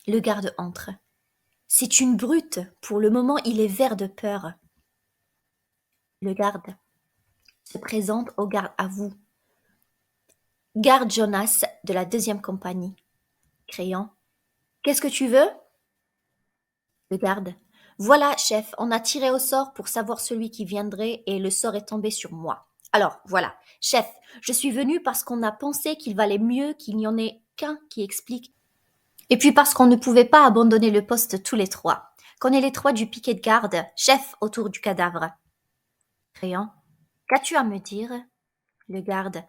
Le garde entre. C'est une brute. Pour le moment, il est vert de peur. Le garde se présente au garde à vous. Garde Jonas de la 2e compagnie. Créon. Qu'est-ce que tu veux? Le garde. Voilà, chef, on a tiré au sort pour savoir celui qui viendrait et le sort est tombé sur moi. Alors, voilà, chef, je suis venu parce qu'on a pensé qu'il valait mieux qu'il n'y en ait qu'un qui explique. Et puis parce qu'on ne pouvait pas abandonner le poste tous les trois. Qu'on est les trois du piquet de garde, chef autour du cadavre. Créon. Qu'as-tu à me dire? Le garde.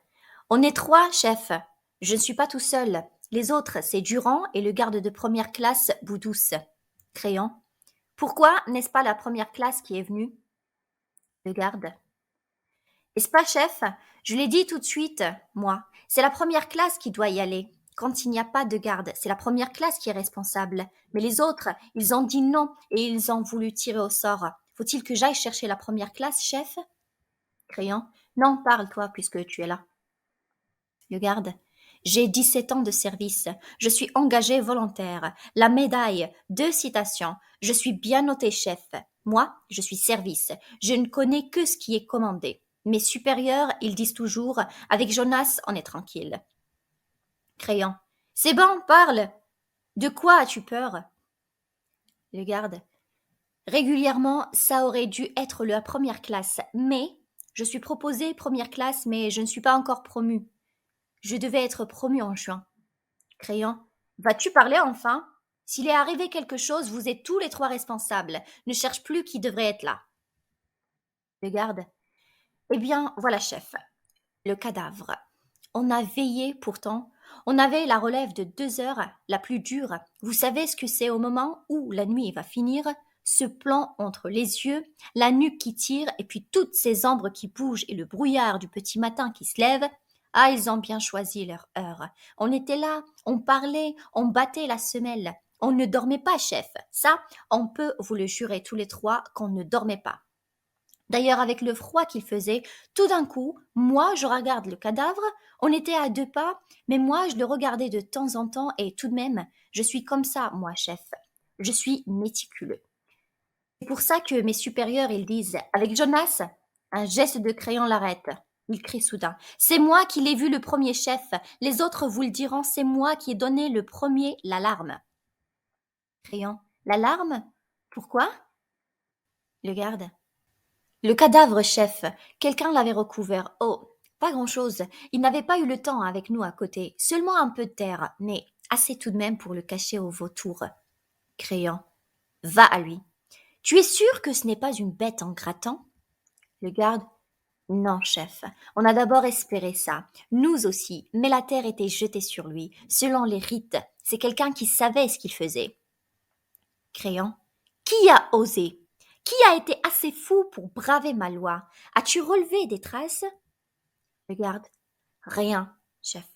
On est trois, chef. Je ne suis pas tout seul. Les autres, c'est Durand et le garde de première classe, Boudouce. Créon. Pourquoi n'est-ce pas la première classe qui est venue? Le garde. Est-ce pas, chef? Je l'ai dit tout de suite, moi. C'est la première classe qui doit y aller. Quand il n'y a pas de garde, c'est la première classe qui est responsable. Mais les autres, ils ont dit non et ils ont voulu tirer au sort. Faut-il que j'aille chercher la première classe, chef? Créon. Non, parle-toi puisque tu es là. Le garde. J'ai 17 ans de service. Je suis engagé volontaire. La médaille, 2 citations. Je suis bien noté, chef. Moi, je suis service. Je ne connais que ce qui est commandé. Mes supérieurs, ils disent toujours: avec Jonas, on est tranquille. Créon. C'est bon, parle. De quoi as-tu peur? Le garde. Régulièrement, ça aurait dû être la première classe, mais je suis proposé première classe, mais je ne suis pas encore promu. Je devais être promu en juin. Créon. Vas-tu parler enfin? S'il est arrivé quelque chose, vous êtes tous les trois responsables. Ne cherche plus qui devrait être là. Le garde. Eh bien, voilà, chef. Le cadavre. On a veillé pourtant. On avait la relève de 2 heures, la plus dure. Vous savez ce que c'est au moment où la nuit va finir? Ce plan entre les yeux, la nuque qui tire, et puis toutes ces ombres qui bougent et le brouillard du petit matin qui se lève. Ah, ils ont bien choisi leur heure. On était là, on parlait, on battait la semelle. On ne dormait pas, chef. Ça, on peut vous le jurer tous les trois qu'on ne dormait pas. D'ailleurs, avec le froid qu'il faisait, tout d'un coup, moi, je regarde le cadavre, on était à 2 pas, mais moi, je le regardais de temps en temps et tout de même, je suis comme ça, moi, chef. Je suis méticuleux. C'est pour ça que mes supérieurs, ils disent: avec Jonas, un geste de crayon l'arrête. Il crie soudain: c'est moi qui l'ai vu le premier, chef. Les autres vous le diront, c'est moi qui ai donné le premier l'alarme. Crayon. L'alarme? Pourquoi? Le garde. Le cadavre, chef. Quelqu'un l'avait recouvert. Oh, pas grand-chose. Il n'avait pas eu le temps avec nous à côté. Seulement un peu de terre, mais assez tout de même pour le cacher aux vautours. Crayon. Va à lui. Tu es sûr que ce n'est pas une bête en grattant? Le garde. Non, chef. On a d'abord espéré ça. Nous aussi. Mais la terre était jetée sur lui. Selon les rites, c'est quelqu'un qui savait ce qu'il faisait. Crayon. Qui a osé? Qui a été assez fou pour braver ma loi? As-tu relevé des traces? Le garde. Rien, chef.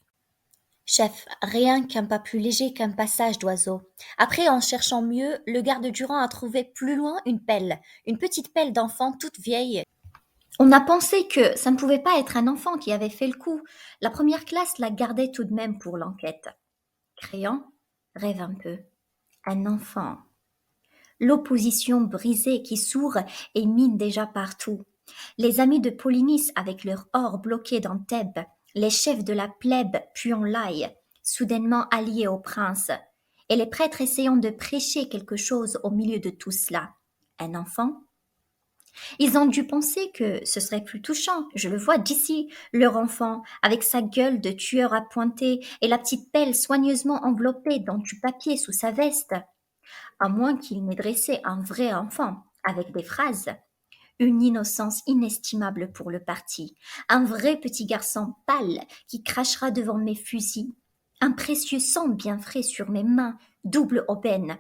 Chef, rien qu'un pas plus léger qu'un passage d'oiseau. Après, en cherchant mieux, le garde Durand a trouvé plus loin une pelle, une petite pelle d'enfant toute vieille. On a pensé que ça ne pouvait pas être un enfant qui avait fait le coup. La première classe la gardait tout de même pour l'enquête. Créant rêve un peu. Un enfant. L'opposition brisée qui sourd et mine déjà partout. Les amis de Polynice avec leur or bloqué dans Thèbes, les chefs de la plèbe puant l'ail, soudainement alliés au prince, et les prêtres essayant de prêcher quelque chose au milieu de tout cela. Un enfant. Ils ont dû penser que ce serait plus touchant, je le vois d'ici, leur enfant, avec sa gueule de tueur appointé et la petite pelle soigneusement enveloppée dans du papier sous sa veste, à moins qu'il n'ait dressé un vrai enfant, avec des phrases. Une innocence inestimable pour le parti, un vrai petit garçon pâle qui crachera devant mes fusils, un précieux sang bien frais sur mes mains, double aubaine.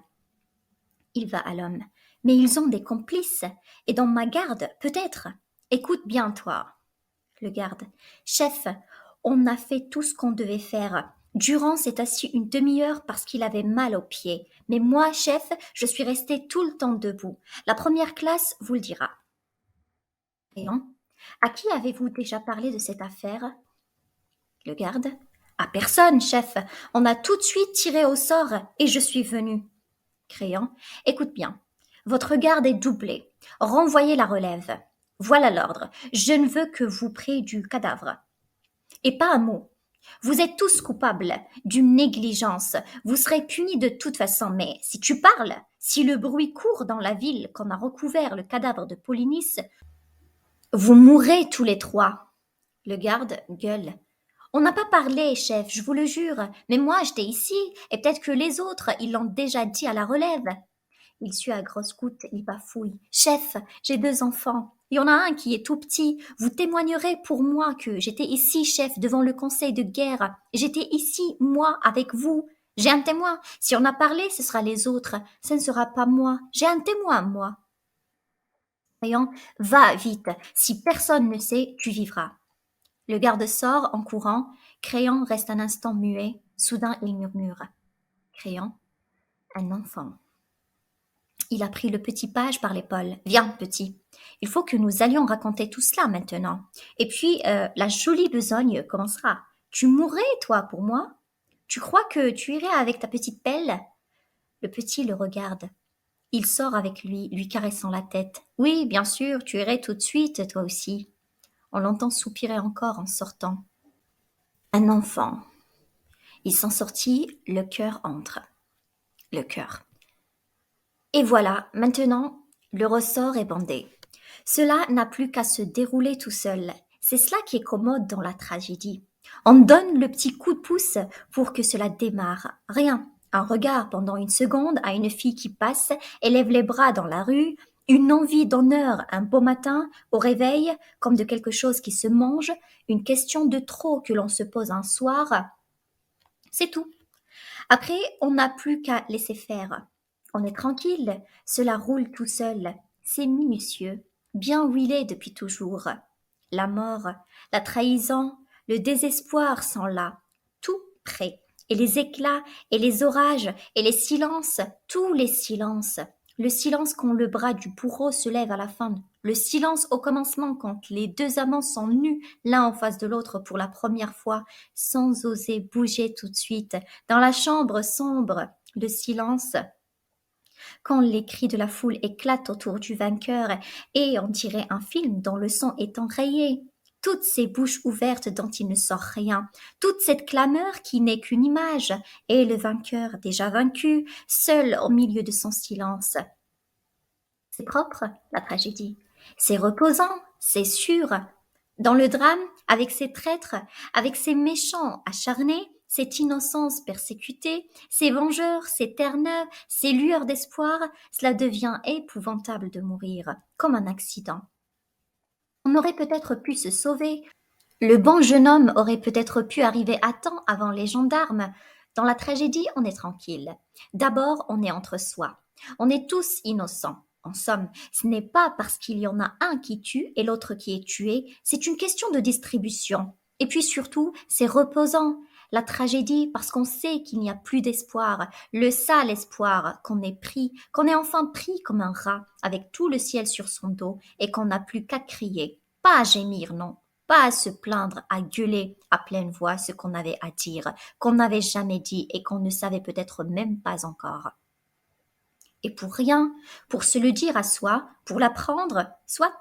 Il va à l'homme. Mais ils ont des complices, et dans ma garde, peut-être. Écoute bien, toi. Le garde. Chef, on a fait tout ce qu'on devait faire. Durand s'est assis une demi-heure parce qu'il avait mal aux pieds. Mais moi, chef, je suis resté tout le temps debout. La première classe vous le dira. Léon, à qui avez-vous déjà parlé de cette affaire? Le garde. À personne, chef. On a tout de suite tiré au sort et je suis venu. Créant. Écoute bien. Votre garde est doublée. Renvoyez la relève. Voilà l'ordre. Je ne veux que vous près du cadavre. Et pas un mot. Vous êtes tous coupables d'une négligence. Vous serez punis de toute façon, mais si tu parles, si le bruit court dans la ville qu'on a recouvert le cadavre de Polynice, vous mourrez tous les trois. Le garde gueule. On n'a pas parlé, chef, je vous le jure, mais moi j'étais ici, et peut-être que les autres, ils l'ont déjà dit à la relève. Il sue à grosses gouttes, il bafouille. Chef, j'ai 2 enfants. Il y en a un qui est tout petit. Vous témoignerez pour moi que j'étais ici, chef, devant le conseil de guerre. J'étais ici, moi, avec vous. J'ai un témoin. Si on a parlé, ce sera les autres. Ce ne sera pas moi. J'ai un témoin, moi. Voyons, va vite. Si personne ne sait, tu vivras. Le garde sort en courant. Créant reste un instant muet. Soudain, il murmure. Créant, un enfant. Il a pris le petit page par l'épaule. Viens, petit. Il faut que nous allions raconter tout cela maintenant. Et puis, la jolie besogne commencera. Tu mourrais, toi, pour moi? Tu crois que tu irais avec ta petite pelle? Le petit le regarde. Il sort avec lui caressant la tête. Oui, bien sûr, tu irais tout de suite, toi aussi. On l'entend soupirer encore en sortant. Un enfant. Il s'en sortit, le cœur entre. Le cœur. Et voilà, maintenant, le ressort est bandé. Cela n'a plus qu'à se dérouler tout seul. C'est cela qui est commode dans la tragédie. On donne le petit coup de pouce pour que cela démarre. Rien. Un regard pendant une seconde à une fille qui passe, élève les bras dans la rue, une envie d'honneur un beau matin, au réveil, comme de quelque chose qui se mange, une question de trop que l'on se pose un soir. C'est tout. Après, on n'a plus qu'à laisser faire. On est tranquille, cela roule tout seul. C'est minutieux, bien huilé depuis toujours. La mort, la trahison, le désespoir sont là, tout près. Et les éclats, et les orages, et les silences, tous les silences. Le silence quand le bras du bourreau se lève à la fin. Le silence au commencement quand les deux amants sont nus l'un en face de l'autre pour la première fois, sans oser bouger tout de suite. Dans la chambre sombre, le silence quand les cris de la foule éclatent autour du vainqueur et on dirait un film dont le son est enrayé. Toutes ces bouches ouvertes dont il ne sort rien, toute cette clameur qui n'est qu'une image, et le vainqueur déjà vaincu, seul au milieu de son silence. C'est propre, la tragédie. C'est reposant, c'est sûr. Dans le drame, avec ses traîtres, avec ses méchants acharnés, cette innocence persécutée, ces vengeurs, ces terre-neuves, ces lueurs d'espoir, cela devient épouvantable de mourir, comme un accident. On aurait peut-être pu se sauver. Le bon jeune homme aurait peut-être pu arriver à temps avant les gendarmes. Dans la tragédie, on est tranquille. D'abord, on est entre soi. On est tous innocents. En somme, ce n'est pas parce qu'il y en a un qui tue et l'autre qui est tué, c'est une question de distribution. Et puis surtout, c'est reposant. La tragédie, parce qu'on sait qu'il n'y a plus d'espoir, le sale espoir qu'on est pris, qu'on est enfin pris comme un rat, avec tout le ciel sur son dos, et qu'on n'a plus qu'à crier. Pas à gémir, non. Pas à se plaindre, à gueuler à pleine voix ce qu'on avait à dire, qu'on n'avait jamais dit et qu'on ne savait peut-être même pas encore. Et pour rien, pour se le dire à soi, pour l'apprendre, soit.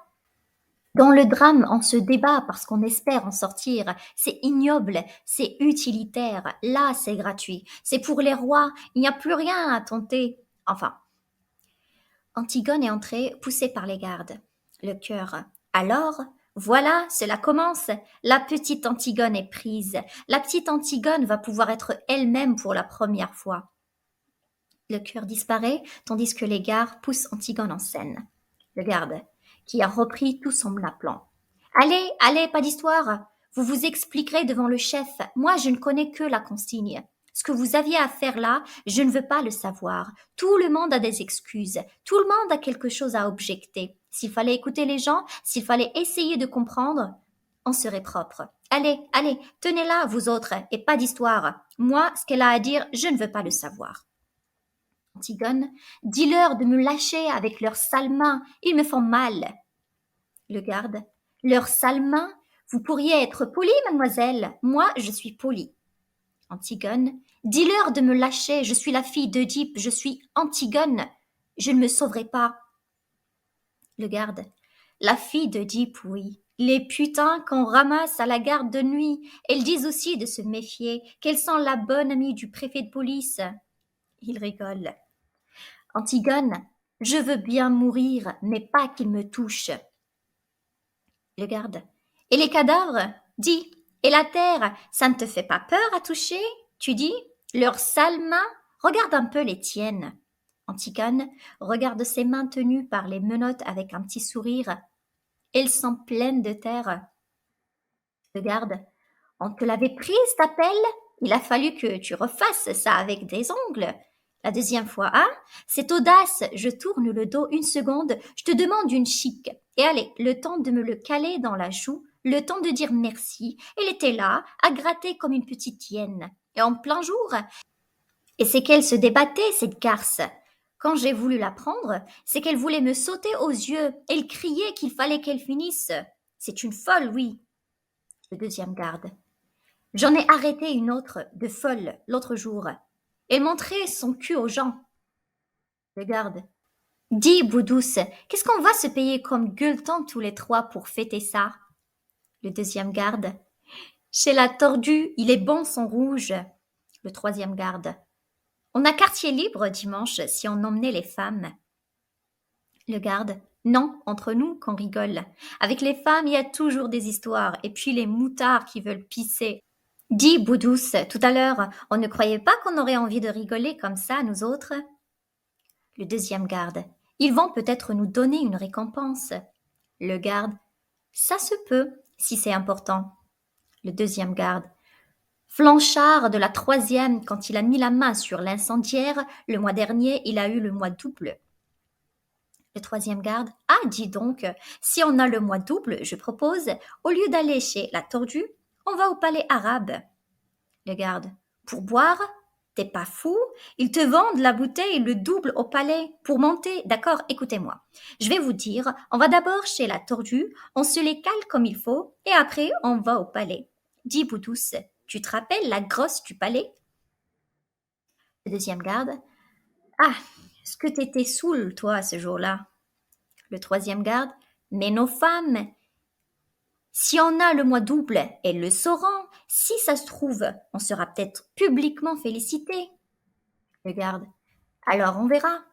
Dans le drame, on se débat parce qu'on espère en sortir. C'est ignoble, c'est utilitaire. Là, c'est gratuit. C'est pour les rois. Il n'y a plus rien à tenter. Enfin, Antigone est entrée, poussée par les gardes. Le cœur. Alors, voilà, cela commence. La petite Antigone est prise. La petite Antigone va pouvoir être elle-même pour la première fois. Le cœur disparaît, tandis que les gardes poussent Antigone en scène. Le garde, qui a repris tout son aplomb. Allez, allez, pas d'histoire. Vous vous expliquerez devant le chef. Moi, je ne connais que la consigne. Ce que vous aviez à faire là, je ne veux pas le savoir. Tout le monde a des excuses. Tout le monde a quelque chose à objecter. S'il fallait écouter les gens, s'il fallait essayer de comprendre, on serait propre. Allez, allez, tenez-la, vous autres, et pas d'histoire. Moi, ce qu'elle a à dire, je ne veux pas le savoir. Antigone, dis-leur de me lâcher avec leurs sales mains, ils me font mal. Le garde, leurs sales mains, vous pourriez être polie, mademoiselle, moi je suis polie. Antigone, dis-leur de me lâcher, je suis la fille d'Œdipe, je suis Antigone, je ne me sauverai pas. Le garde, la fille d'Œdipe, oui. Les putains qu'on ramasse à la garde de nuit, elles disent aussi de se méfier, qu'elles sont la bonne amie du préfet de police. Il rigole. Antigone, je veux bien mourir, mais pas qu'il me touche. Le garde. Et les cadavres? Dis. Et la terre, ça ne te fait pas peur à toucher? Tu dis? Leurs sales mains? Regarde un peu les tiennes. Antigone regarde ses mains tenues par les menottes avec un petit sourire. Elles sont pleines de terre. Le garde. On te l'avait prise, t'appelle? Il a fallu que tu refasses ça avec des ongles. La deuxième fois, hein? C'est audace. Je tourne le dos une seconde. Je te demande une chic. Et allez, le temps de me le caler dans la joue, le temps de dire merci. Elle était là, à gratter comme une petite hyène. Et en plein jour. Et c'est qu'elle se débattait, cette garce. Quand j'ai voulu la prendre, c'est qu'elle voulait me sauter aux yeux. Elle criait qu'il fallait qu'elle finisse. C'est une folle, oui. Le deuxième garde. J'en ai arrêté une autre, de folle, l'autre jour. Elle montrait son cul aux gens. Regarde. Dis, Boudouce, qu'est-ce qu'on va se payer comme gueuletant tous les trois pour fêter ça? Le deuxième garde. Chez la tordue, il est bon son rouge. Le troisième garde. On a quartier libre dimanche si on emmenait les femmes. Le garde. Non, entre nous qu'on rigole. Avec les femmes, il y a toujours des histoires, et puis les moutards qui veulent pisser. Dis, Boudouce, tout à l'heure, on ne croyait pas qu'on aurait envie de rigoler comme ça, nous autres? Le deuxième garde. Ils vont peut-être nous donner une récompense. Le garde. Ça se peut, si c'est important. Le deuxième garde. Flanchard de la troisième, quand il a mis la main sur l'incendiaire, le mois dernier, il a eu le mois double. Le troisième garde. Ah, dis donc, si on a le mois double, je propose, au lieu d'aller chez la tordue, on va au palais arabe. Le garde. Pour boire? T'es pas fou? Ils te vendent la bouteille le double au palais pour monter. D'accord, écoutez-moi. Je vais vous dire, on va d'abord chez la tordue, on se les cale comme il faut, et après on va au palais. Dis, Boudouce, tu te rappelles la grosse du palais? Le deuxième garde. Ah, est-ce que t'étais saoul, toi, ce jour-là? Le troisième garde. Mais nos femmes, si on a le mois double, elles le sauront. Si ça se trouve, on sera peut-être publiquement félicité. Le garde. Alors on verra.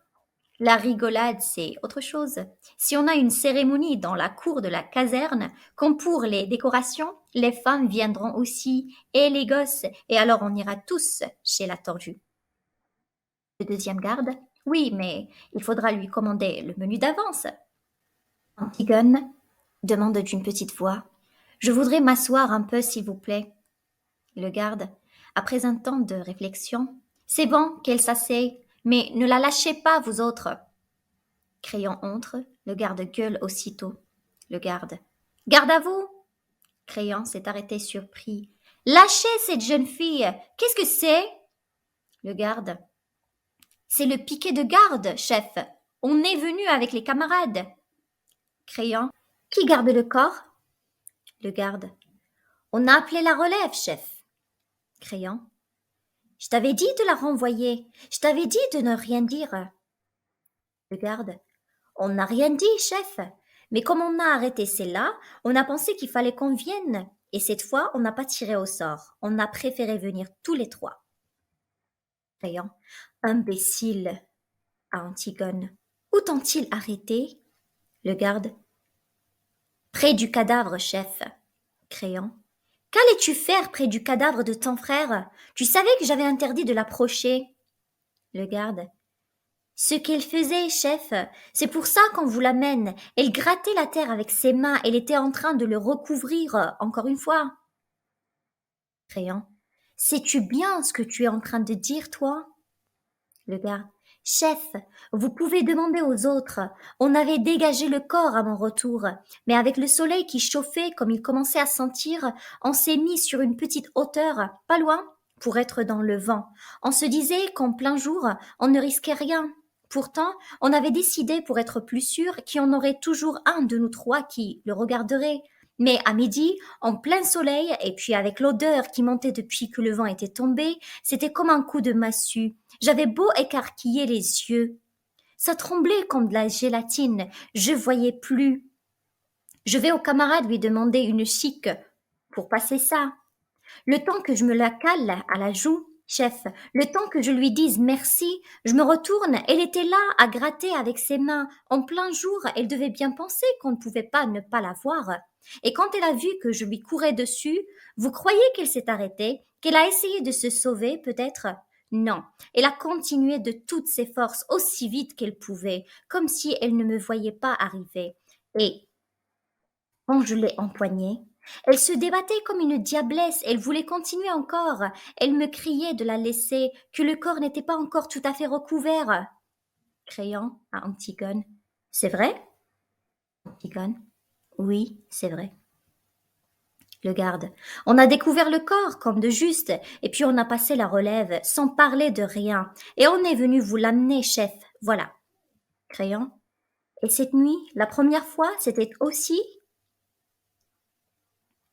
La rigolade, c'est autre chose. Si on a une cérémonie dans la cour de la caserne, comme pour les décorations, les femmes viendront aussi, et les gosses, et alors on ira tous chez la tordue. Le deuxième garde. Oui, mais il faudra lui commander le menu d'avance. Antigone demande d'une petite voix. Je voudrais m'asseoir un peu, s'il vous plaît. Le garde, après un temps de réflexion. C'est bon qu'elle s'asseye, mais ne la lâchez pas, vous autres. Crayon entre, le garde gueule aussitôt. Le garde. Garde à vous. Crayon s'est arrêté surpris. Lâchez cette jeune fille. Qu'est-ce que c'est? Le garde. C'est le piquet de garde, chef. On est venu avec les camarades. Crayon. Qui garde le corps? Le garde. On a appelé la relève, chef. Crayon. Je t'avais dit de la renvoyer. Je t'avais dit de ne rien dire. Le garde. On n'a rien dit, chef. Mais comme on a arrêté celle-là, on a pensé qu'il fallait qu'on vienne. Et cette fois, on n'a pas tiré au sort. On a préféré venir tous les trois. Crayon. Imbécile. À Antigone. Où t'ont-ils arrêté? Le garde. Près du cadavre, chef. Crayon. Qu'allais-tu faire près du cadavre de ton frère? Tu savais que j'avais interdit de l'approcher. Le garde. Ce qu'elle faisait, chef, c'est pour ça qu'on vous l'amène. Elle grattait la terre avec ses mains, elle était en train de le recouvrir, encore une fois. Crayon. Sais-tu bien ce que tu es en train de dire, toi? Le garde. Chef, vous pouvez demander aux autres. On avait dégagé le corps à mon retour, mais avec le soleil qui chauffait comme il commençait à sentir, on s'est mis sur une petite hauteur, pas loin, pour être dans le vent. On se disait qu'en plein jour, on ne risquait rien. Pourtant, on avait décidé pour être plus sûr qu'il y en aurait toujours un de nous trois qui le regarderait. Mais à midi, en plein soleil, et puis avec l'odeur qui montait depuis que le vent était tombé, c'était comme un coup de massue. J'avais beau écarquiller les yeux. Ça tremblait comme de la gélatine. Je voyais plus. Je vais au camarade lui demander une chic pour passer ça. Le temps que je me la cale à la joue, chef, le temps que je lui dise merci, je me retourne, elle était là à gratter avec ses mains. En plein jour, elle devait bien penser qu'on ne pouvait pas ne pas la voir. Et quand elle a vu que je lui courais dessus, vous croyez qu'elle s'est arrêtée, qu'elle a essayé de se sauver, peut-être? Non, elle a continué de toutes ses forces aussi vite qu'elle pouvait, comme si elle ne me voyait pas arriver. Et quand je l'ai empoignée, elle se débattait comme une diablesse, elle voulait continuer encore. Elle me criait de la laisser, que le corps n'était pas encore tout à fait recouvert. Criant à Antigone. C'est vrai? Antigone. Oui, c'est vrai. Le garde. On a découvert le corps comme de juste, et puis on a passé la relève, sans parler de rien. Et on est venu vous l'amener, chef. Voilà. Crayon. Et cette nuit, la première fois, c'était aussi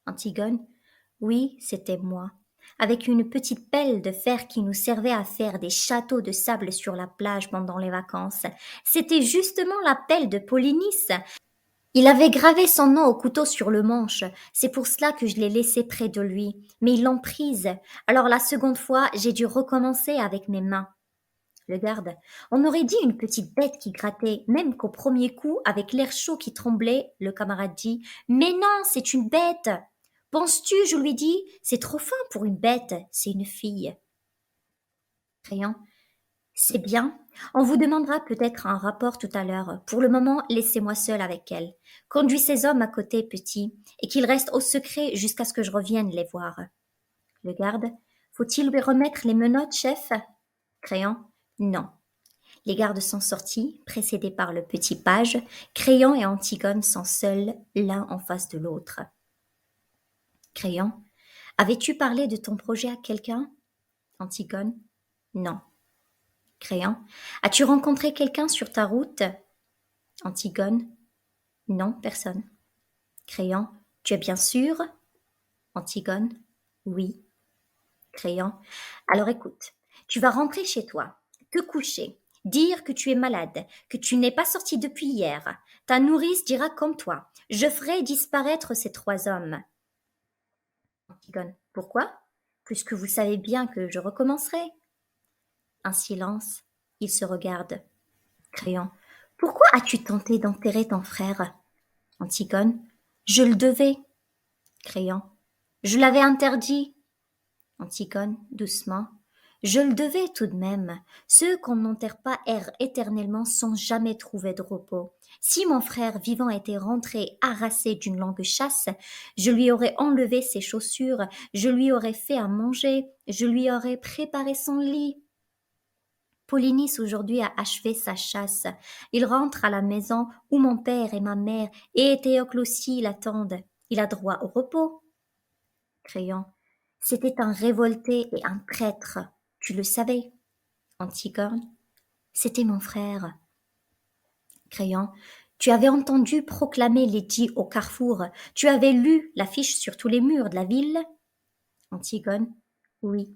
Antigone. Oui, c'était moi, avec une petite pelle de fer qui nous servait à faire des châteaux de sable sur la plage pendant les vacances. C'était justement la pelle de Polynice. Il avait gravé son nom au couteau sur le manche. C'est pour cela que je l'ai laissé près de lui. Mais ils l'ont prise. Alors la seconde fois, j'ai dû recommencer avec mes mains. Le garde. On aurait dit une petite bête qui grattait, même qu'au premier coup, avec l'air chaud qui tremblait, le camarade dit. Mais non, c'est une bête. Penses-tu, je lui dis, c'est trop fin pour une bête, c'est une fille. Crayon. C'est bien. On vous demandera peut-être un rapport tout à l'heure. Pour le moment, laissez-moi seul avec elle. Conduis ces hommes à côté, petit, et qu'ils restent au secret jusqu'à ce que je revienne les voir. Le garde. Faut-il lui remettre les menottes, chef? Crayon. Non. Les gardes sont sortis, précédés par le petit page. Crayon et Antigone sont seuls, l'un en face de l'autre. Crayon. Avais-tu parlé de ton projet à quelqu'un? Antigone. Non. Crayon. As-tu rencontré quelqu'un sur ta route? Antigone. Non, personne. Crayon. Tu es bien sûr? Antigone. Oui. Crayon. Alors écoute, tu vas rentrer chez toi, te coucher, dire que tu es malade, que tu n'es pas sorti depuis hier. Ta nourrice dira comme toi. Je ferai disparaître ces trois hommes. Antigone. Pourquoi? Puisque vous savez bien que je recommencerai. Un silence. Ils se regardent. Crayon. Pourquoi as-tu tenté d'enterrer ton frère? Antigone. Je le devais. Crayon. Je l'avais interdit. Antigone, doucement. Je le devais tout de même. Ceux qu'on n'enterre pas errent éternellement sans jamais trouver de repos. Si mon frère vivant était rentré harassé d'une longue chasse, je lui aurais enlevé ses chaussures, je lui aurais fait à manger, je lui aurais préparé son lit. Polynice aujourd'hui a achevé sa chasse. Il rentre à la maison où mon père et ma mère et Théocle aussi l'attendent. Il a droit au repos. Crayon. C'était un révolté et un traître. Tu le savais. Antigone. C'était mon frère. Crayon. Tu avais entendu proclamer Lady au carrefour. Tu avais lu l'affiche sur tous les murs de la ville. Antigone. Oui.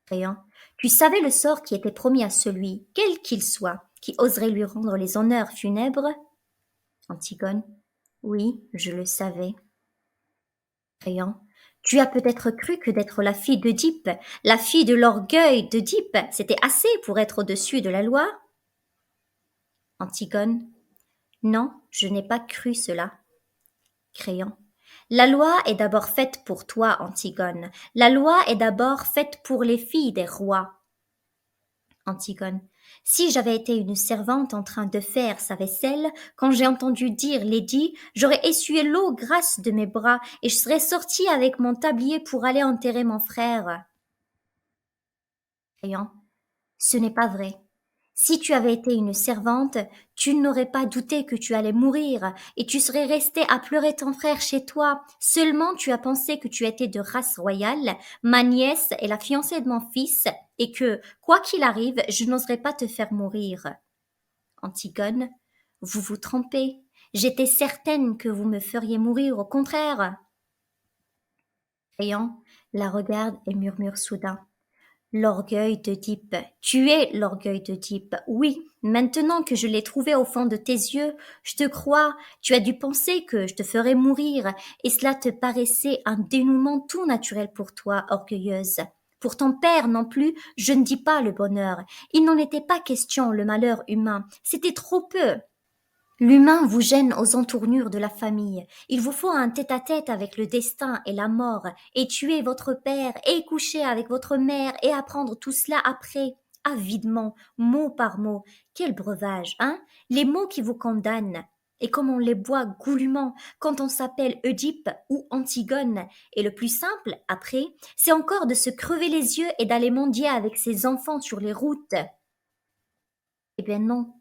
Créon. Tu savais le sort qui était promis à celui, quel qu'il soit, qui oserait lui rendre les honneurs funèbres. Antigone. Oui, je le savais. Créon. Tu as peut-être cru que d'être la fille d'Œdipe, la fille de l'orgueil d'Œdipe, c'était assez pour être au-dessus de la loi. Antigone. Non, je n'ai pas cru cela. Créon. La loi est d'abord faite pour toi, Antigone. La loi est d'abord faite pour les filles des rois. Antigone. Si j'avais été une servante en train de faire sa vaisselle, quand j'ai entendu dire Lady, j'aurais essuyé l'eau grasse de mes bras et je serais sortie avec mon tablier pour aller enterrer mon frère. Créon. Ce n'est pas vrai. Si tu avais été une servante, tu n'aurais pas douté que tu allais mourir, et tu serais resté à pleurer ton frère chez toi. Seulement tu as pensé que tu étais de race royale, ma nièce est la fiancée de mon fils, et que, quoi qu'il arrive, je n'oserais pas te faire mourir. Antigone, vous vous trompez. J'étais certaine que vous me feriez mourir au contraire. Créon la regarde et murmure soudain. L'orgueil d'Œdipe. Tu es l'orgueil d'Œdipe. Oui, maintenant que je l'ai trouvé au fond de tes yeux, je te crois, tu as dû penser que je te ferais mourir, et cela te paraissait un dénouement tout naturel pour toi, orgueilleuse. Pour ton père non plus, je ne dis pas le bonheur. Il n'en était pas question, le malheur humain. C'était trop peu. L'humain vous gêne aux entournures de la famille. Il vous faut un tête-à-tête avec le destin et la mort, et tuer votre père, et coucher avec votre mère, et apprendre tout cela après, avidement, mot par mot. Quel breuvage, hein? Les mots qui vous condamnent. Et comme on les boit goulûment quand on s'appelle Oedipe ou Antigone. Et le plus simple, après, c'est encore de se crever les yeux et d'aller mendier avec ses enfants sur les routes. Eh bien non,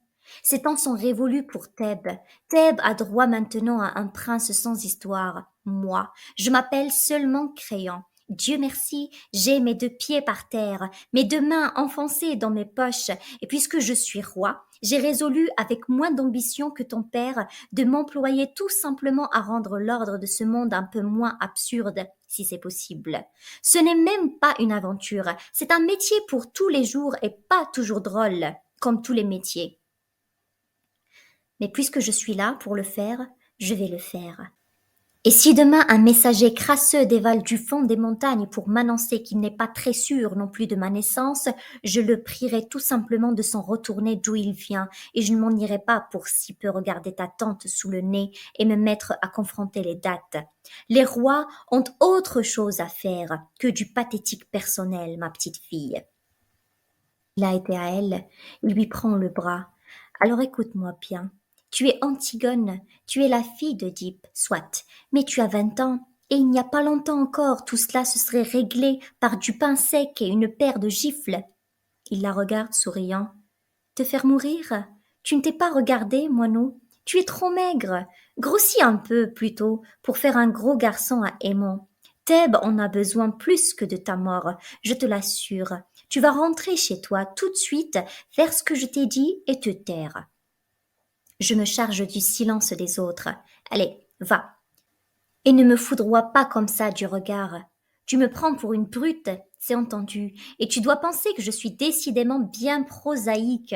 ces temps sont révolus pour Thèbes. Thèbes a droit maintenant à un prince sans histoire. Moi, je m'appelle seulement Créon. Dieu merci, j'ai mes 2 pieds par terre, mes 2 mains enfoncées dans mes poches, et puisque je suis roi, j'ai résolu, avec moins d'ambition que ton père, de m'employer tout simplement à rendre l'ordre de ce monde un peu moins absurde, si c'est possible. Ce n'est même pas une aventure, c'est un métier pour tous les jours et pas toujours drôle, comme tous les métiers. Mais puisque je suis là pour le faire, je vais le faire. Et si demain un messager crasseux dévale du fond des montagnes pour m'annoncer qu'il n'est pas très sûr non plus de ma naissance, je le prierai tout simplement de s'en retourner d'où il vient, et je ne m'en irai pas pour si peu regarder ta tante sous le nez et me mettre à confronter les dates. Les rois ont autre chose à faire que du pathétique personnel, ma petite fille. Il a été à elle, il lui prend le bras. Alors écoute-moi bien. Tu es Antigone, tu es la fille d'Œdipe, soit, mais tu as 20 ans, et il n'y a pas longtemps encore tout cela se serait réglé par du pain sec et une paire de gifles. Il la regarde souriant. Te faire mourir? Tu ne t'es pas regardé, moineau. Tu es trop maigre. Grossis un peu, plutôt, pour faire un gros garçon à Aimon. Thèbes en a besoin plus que de ta mort, je te l'assure. Tu vas rentrer chez toi tout de suite, faire ce que je t'ai dit et te taire. Je me charge du silence des autres. Allez, va. Et ne me foudroie pas comme ça du regard. Tu me prends pour une brute, c'est entendu, et tu dois penser que je suis décidément bien prosaïque.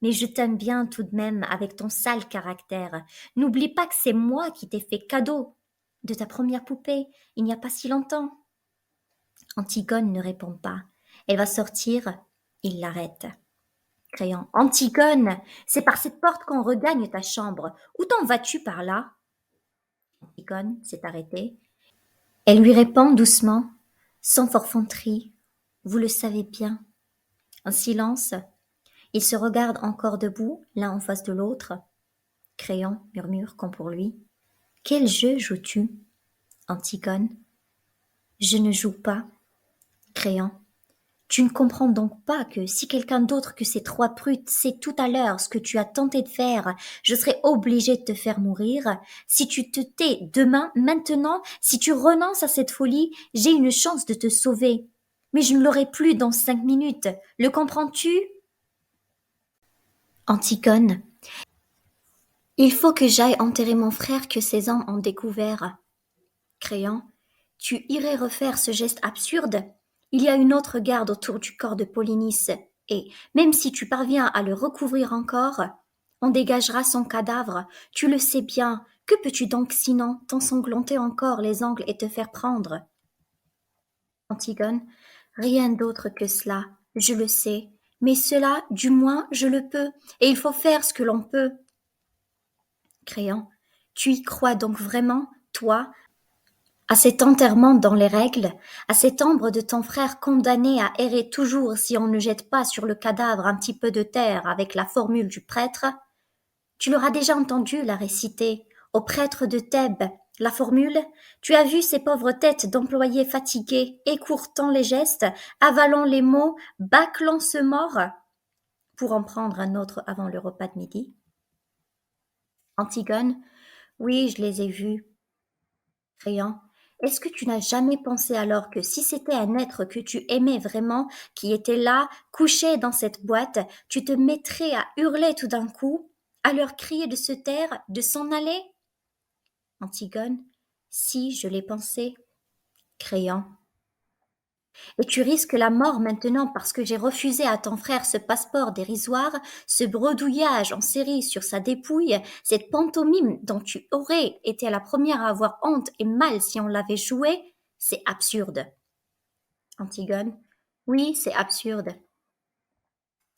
Mais je t'aime bien tout de même avec ton sale caractère. N'oublie pas que c'est moi qui t'ai fait cadeau de ta première poupée, il n'y a pas si longtemps. Antigone ne répond pas. Elle va sortir, il l'arrête. Créon. Antigone, c'est par cette porte qu'on regagne ta chambre. Où t'en vas-tu par là? Antigone s'est arrêtée. Elle lui répond doucement, sans forfanterie. Vous le savez bien. Un silence. Ils se regardent encore debout, l'un en face de l'autre. Créon murmure comme pour lui. Quel jeu joues-tu? Antigone. Je ne joue pas. Créon. Tu ne comprends donc pas que si quelqu'un d'autre que ces 3 brutes sait tout à l'heure ce que tu as tenté de faire, je serai obligée de te faire mourir. Si tu te tais demain, maintenant, si tu renonces à cette folie, j'ai une chance de te sauver. Mais je ne l'aurai plus dans 5 minutes. Le comprends-tu? Antigone. Il faut que j'aille enterrer mon frère que ces hommes ont découvert. Créant, tu irais refaire ce geste absurde? Il y a une autre garde autour du corps de Polynice, et, même si tu parviens à le recouvrir encore, on dégagera son cadavre. Tu le sais bien. Que peux-tu donc sinon t'ensanglanter encore les ongles et te faire prendre? Antigone, rien d'autre que cela, je le sais, mais cela, du moins, je le peux, et il faut faire ce que l'on peut. Créant, tu y crois donc vraiment, toi, à cet enterrement dans les règles, à cette ombre de ton frère condamné à errer toujours si on ne jette pas sur le cadavre un petit peu de terre avec la formule du prêtre? Tu l'auras déjà entendu la réciter au prêtre de Thèbes. La formule, tu as vu ces pauvres têtes d'employés fatigués, écourtant les gestes, avalant les mots, bâclant ce mort, pour en prendre un autre avant le repas de midi. Antigone, oui, je les ai vus. Créant, est-ce que tu n'as jamais pensé alors que si c'était un être que tu aimais vraiment, qui était là, couché dans cette boîte, tu te mettrais à hurler tout d'un coup, à leur crier de se taire, de s'en aller? Antigone, si je l'ai pensé. Créant, et tu risques la mort maintenant parce que j'ai refusé à ton frère ce passeport dérisoire, ce bredouillage en série sur sa dépouille, cette pantomime dont tu aurais été la première à avoir honte et mal si on l'avait joué, c'est absurde. Antigone, oui, c'est absurde.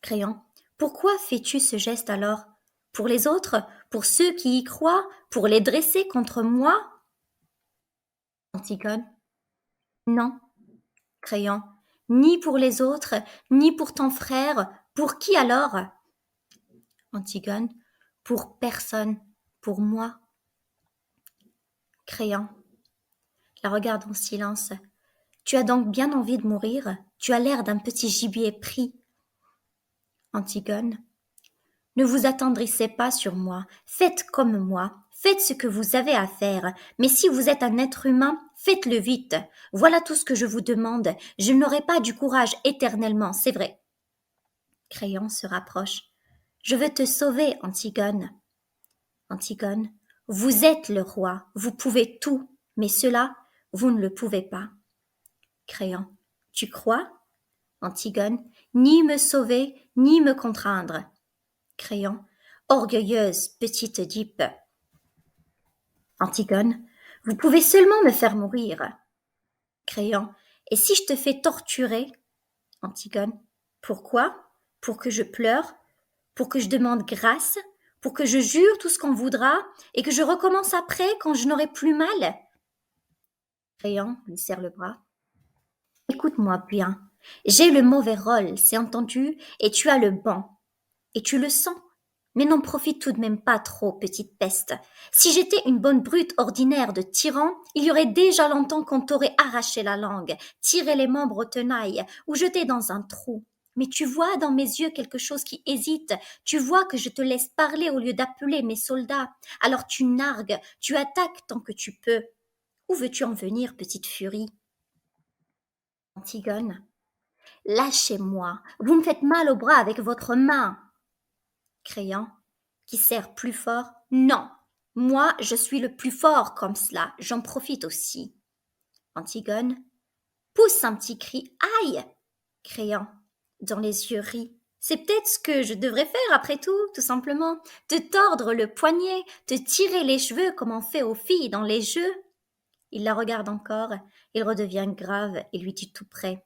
Créant, pourquoi fais-tu ce geste alors? Pour les autres? Pour ceux qui y croient? Pour les dresser contre moi? Antigone, non. Créant, ni pour les autres, ni pour ton frère, pour qui alors? Antigone, pour personne, pour moi. Créant, la regarde en silence. Tu as donc bien envie de mourir? Tu as l'air d'un petit gibier pris. Antigone, ne vous attendrissez pas sur moi, faites comme moi, faites ce que vous avez à faire, mais si vous êtes un être humain, faites-le vite. Voilà tout ce que je vous demande. Je n'aurai pas du courage éternellement, c'est vrai. Créon se rapproche. Je veux te sauver, Antigone. Antigone, vous êtes le roi, vous pouvez tout, mais cela, vous ne le pouvez pas. Créon, tu crois? Antigone, ni me sauver, ni me contraindre. Créon, orgueilleuse petite Dipe. Antigone, vous pouvez seulement me faire mourir. Créon, et si je te fais torturer? Antigone, pourquoi? Pour que je pleure? Pour que je demande grâce? Pour que je jure tout ce qu'on voudra et que je recommence après quand je n'aurai plus mal? Créon lui serre le bras. Écoute-moi bien. J'ai le mauvais rôle, c'est entendu, et tu as le bon. Et tu le sens. Mais n'en profite tout de même pas trop, petite peste. Si j'étais une bonne brute ordinaire de tyran, il y aurait déjà longtemps qu'on t'aurait arraché la langue, tiré les membres aux tenailles ou jeté dans un trou. Mais tu vois dans mes yeux quelque chose qui hésite, tu vois que je te laisse parler au lieu d'appeler mes soldats. Alors tu nargues, tu attaques tant que tu peux. Où veux-tu en venir, petite furie? Antigone, lâchez-moi, vous me faites mal au bras avec votre main. Créant, qui serre plus fort. Non, moi je suis le plus fort comme cela, j'en profite aussi. Antigone pousse un petit cri. Aïe! Créant, dans les yeux rit. C'est peut-être ce que je devrais faire après tout simplement. Te tordre le poignet, te tirer les cheveux comme on fait aux filles dans les jeux. Il la regarde encore, il redevient grave et lui dit tout près.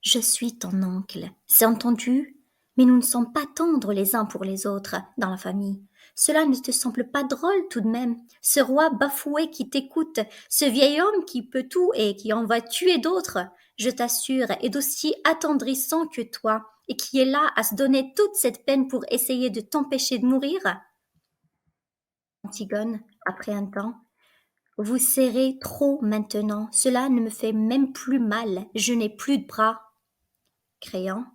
Je suis ton oncle, c'est entendu? Mais nous ne sommes pas tendres les uns pour les autres dans la famille. Cela ne te semble pas drôle tout de même, ce roi bafoué qui t'écoute, ce vieil homme qui peut tout et qui en va tuer d'autres, je t'assure, est d'aussi attendrissant que toi, et qui est là à se donner toute cette peine pour essayer de t'empêcher de mourir? Antigone, après un temps, vous serrez trop maintenant, cela ne me fait même plus mal, je n'ai plus de bras. Créant,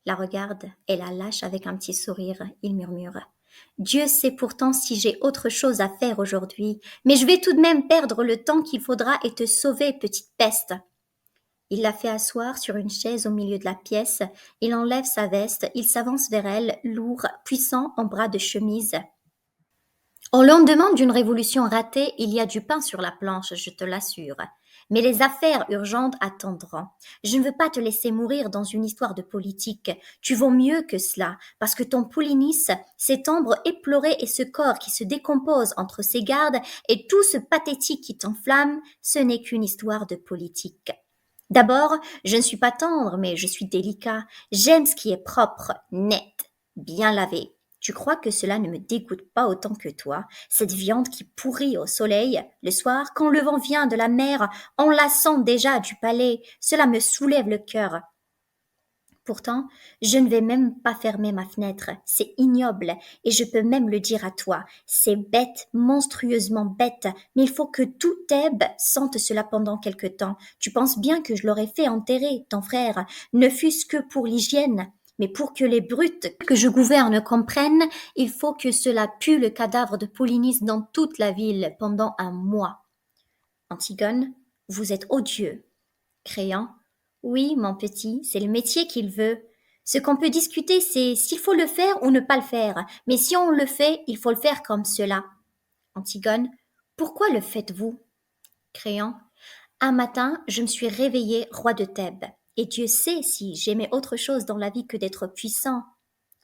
la regarde et la lâche avec un petit sourire. Il murmure. Dieu sait pourtant si j'ai autre chose à faire aujourd'hui, mais je vais tout de même perdre le temps qu'il faudra et te sauver, petite peste. Il la fait asseoir sur une chaise au milieu de la pièce, il enlève sa veste, il s'avance vers elle, lourd, puissant en bras de chemise. Au lendemain d'une révolution ratée, il y a du pain sur la planche, je te l'assure. Mais les affaires urgentes attendront. Je ne veux pas te laisser mourir dans une histoire de politique. Tu vaux mieux que cela, parce que ton Poulinis, cet ombre éplorée et ce corps qui se décompose entre ses gardes et tout ce pathétique qui t'enflamme, ce n'est qu'une histoire de politique. D'abord, je ne suis pas tendre, mais je suis délicat. J'aime ce qui est propre, net, bien lavé. Tu crois que cela ne me dégoûte pas autant que toi, cette viande qui pourrit au soleil, le soir, quand le vent vient de la mer, on la sent déjà du palais, cela me soulève le cœur. Pourtant, je ne vais même pas fermer ma fenêtre, c'est ignoble, et je peux même le dire à toi, c'est bête, monstrueusement bête, mais il faut que tout Thèbes sente cela pendant quelque temps. Tu penses bien que je l'aurais fait enterrer, ton frère, ne fût-ce que pour l'hygiène. Mais pour que les brutes que je gouverne comprennent, il faut que cela pue le cadavre de Polynice dans toute la ville pendant un mois. Antigone, vous êtes odieux. Créant. Oui, mon petit, c'est le métier qu'il veut. Ce qu'on peut discuter, c'est s'il faut le faire ou ne pas le faire. Mais si on le fait, il faut le faire comme cela. Antigone. Pourquoi le faites-vous? Créant. Un matin, je me suis réveillé roi de Thèbes. Et Dieu sait si j'aimais autre chose dans la vie que d'être puissant.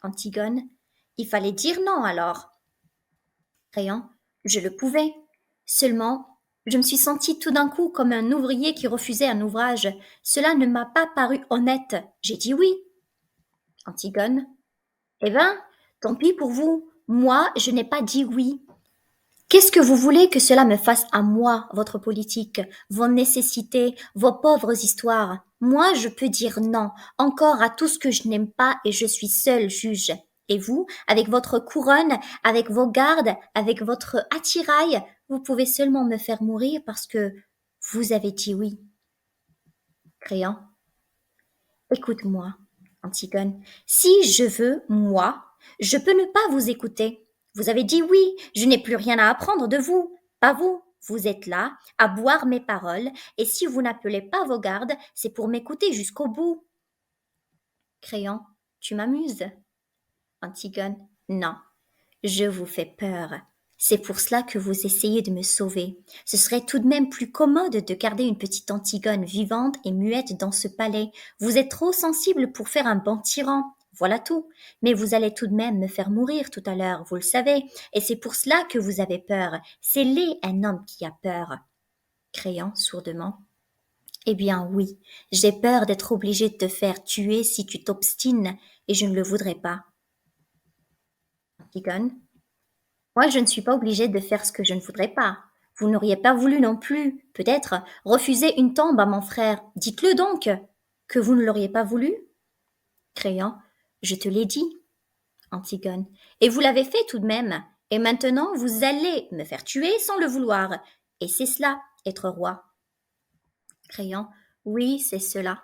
Antigone. Il fallait dire non alors. Créant. Je le pouvais. Seulement, je me suis sentie tout d'un coup comme un ouvrier qui refusait un ouvrage. Cela ne m'a pas paru honnête. J'ai dit oui. Antigone. Eh ben, tant pis pour vous. Moi, je n'ai pas dit oui. Qu'est-ce que vous voulez que cela me fasse à moi, votre politique, vos nécessités, vos pauvres histoires? Moi, je peux dire non, encore à tout ce que je n'aime pas et je suis seul juge. Et vous, avec votre couronne, avec vos gardes, avec votre attirail, vous pouvez seulement me faire mourir parce que vous avez dit oui. Créant. Écoute-moi, Antigone. Si je veux, moi, je peux ne pas vous écouter. Vous avez dit oui, je n'ai plus rien à apprendre de vous. Pas vous. Vous êtes là, à boire mes paroles, et si vous n'appelez pas vos gardes, c'est pour m'écouter jusqu'au bout. Créant, tu m'amuses. Antigone, non, je vous fais peur. C'est pour cela que vous essayez de me sauver. Ce serait tout de même plus commode de garder une petite Antigone vivante et muette dans ce palais. Vous êtes trop sensible pour faire un bon tyran. Voilà tout. Mais vous allez tout de même me faire mourir tout à l'heure, vous le savez. Et c'est pour cela que vous avez peur. C'est laid un homme qui a peur. Créant sourdement. Eh bien oui, j'ai peur d'être obligé de te faire tuer si tu t'obstines, et je ne le voudrais pas. Antigone. Moi, je ne suis pas obligée de faire ce que je ne voudrais pas. Vous n'auriez pas voulu non plus, peut-être, refuser une tombe à mon frère. Dites-le donc, que vous ne l'auriez pas voulu. Créant, je te l'ai dit. Antigone, et vous l'avez fait tout de même. Et maintenant, vous allez me faire tuer sans le vouloir. Et c'est cela, être roi. Créant, oui, c'est cela.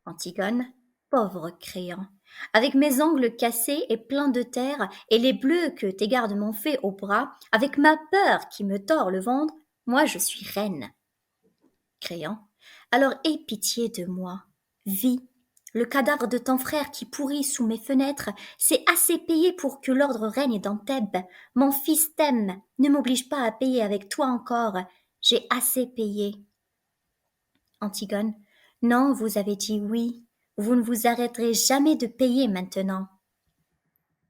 Antigone, pauvre Créant, avec mes ongles cassés et pleins de terre, et les bleus que tes gardes m'ont fait au bras, avec ma peur qui me tord le ventre, moi je suis reine. Créant, alors aie pitié de moi. Vis. Le cadavre de ton frère qui pourrit sous mes fenêtres, c'est assez payé pour que l'ordre règne dans Thèbes. Mon fils t'aime, ne m'oblige pas à payer avec toi encore. J'ai assez payé. Antigone, non, vous avez dit oui. Vous ne vous arrêterez jamais de payer maintenant.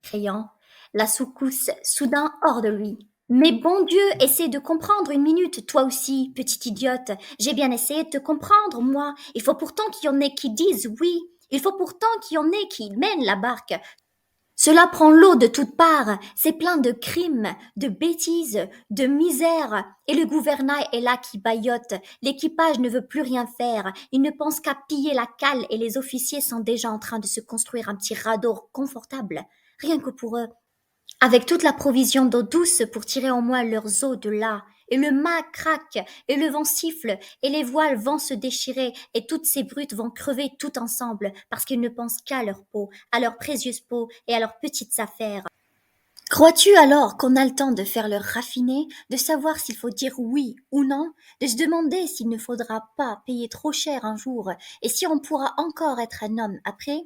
Créant, la secousse soudain hors de lui. Mais bon Dieu, essaie de comprendre une minute, toi aussi, petite idiote. J'ai bien essayé de te comprendre, moi. Il faut pourtant qu'il y en ait qui disent oui. Il faut pourtant qu'il y en ait qui mènent la barque. Cela prend l'eau de toutes parts, c'est plein de crimes, de bêtises, de misère, et le gouvernail est là qui bâillotte, l'équipage ne veut plus rien faire, il ne pense qu'à piller la cale et les officiers sont déjà en train de se construire un petit radeau confortable, rien que pour eux, avec toute la provision d'eau douce pour tirer en moins leurs eaux de là, et le mât craque, et le vent siffle, et les voiles vont se déchirer, et toutes ces brutes vont crever tout ensemble, parce qu'ils ne pensent qu'à leur peau, à leur précieuse peau, et à leurs petites affaires. Crois-tu alors qu'on a le temps de faire leur raffiner, de savoir s'il faut dire oui ou non, de se demander s'il ne faudra pas payer trop cher un jour, et si on pourra encore être un homme après?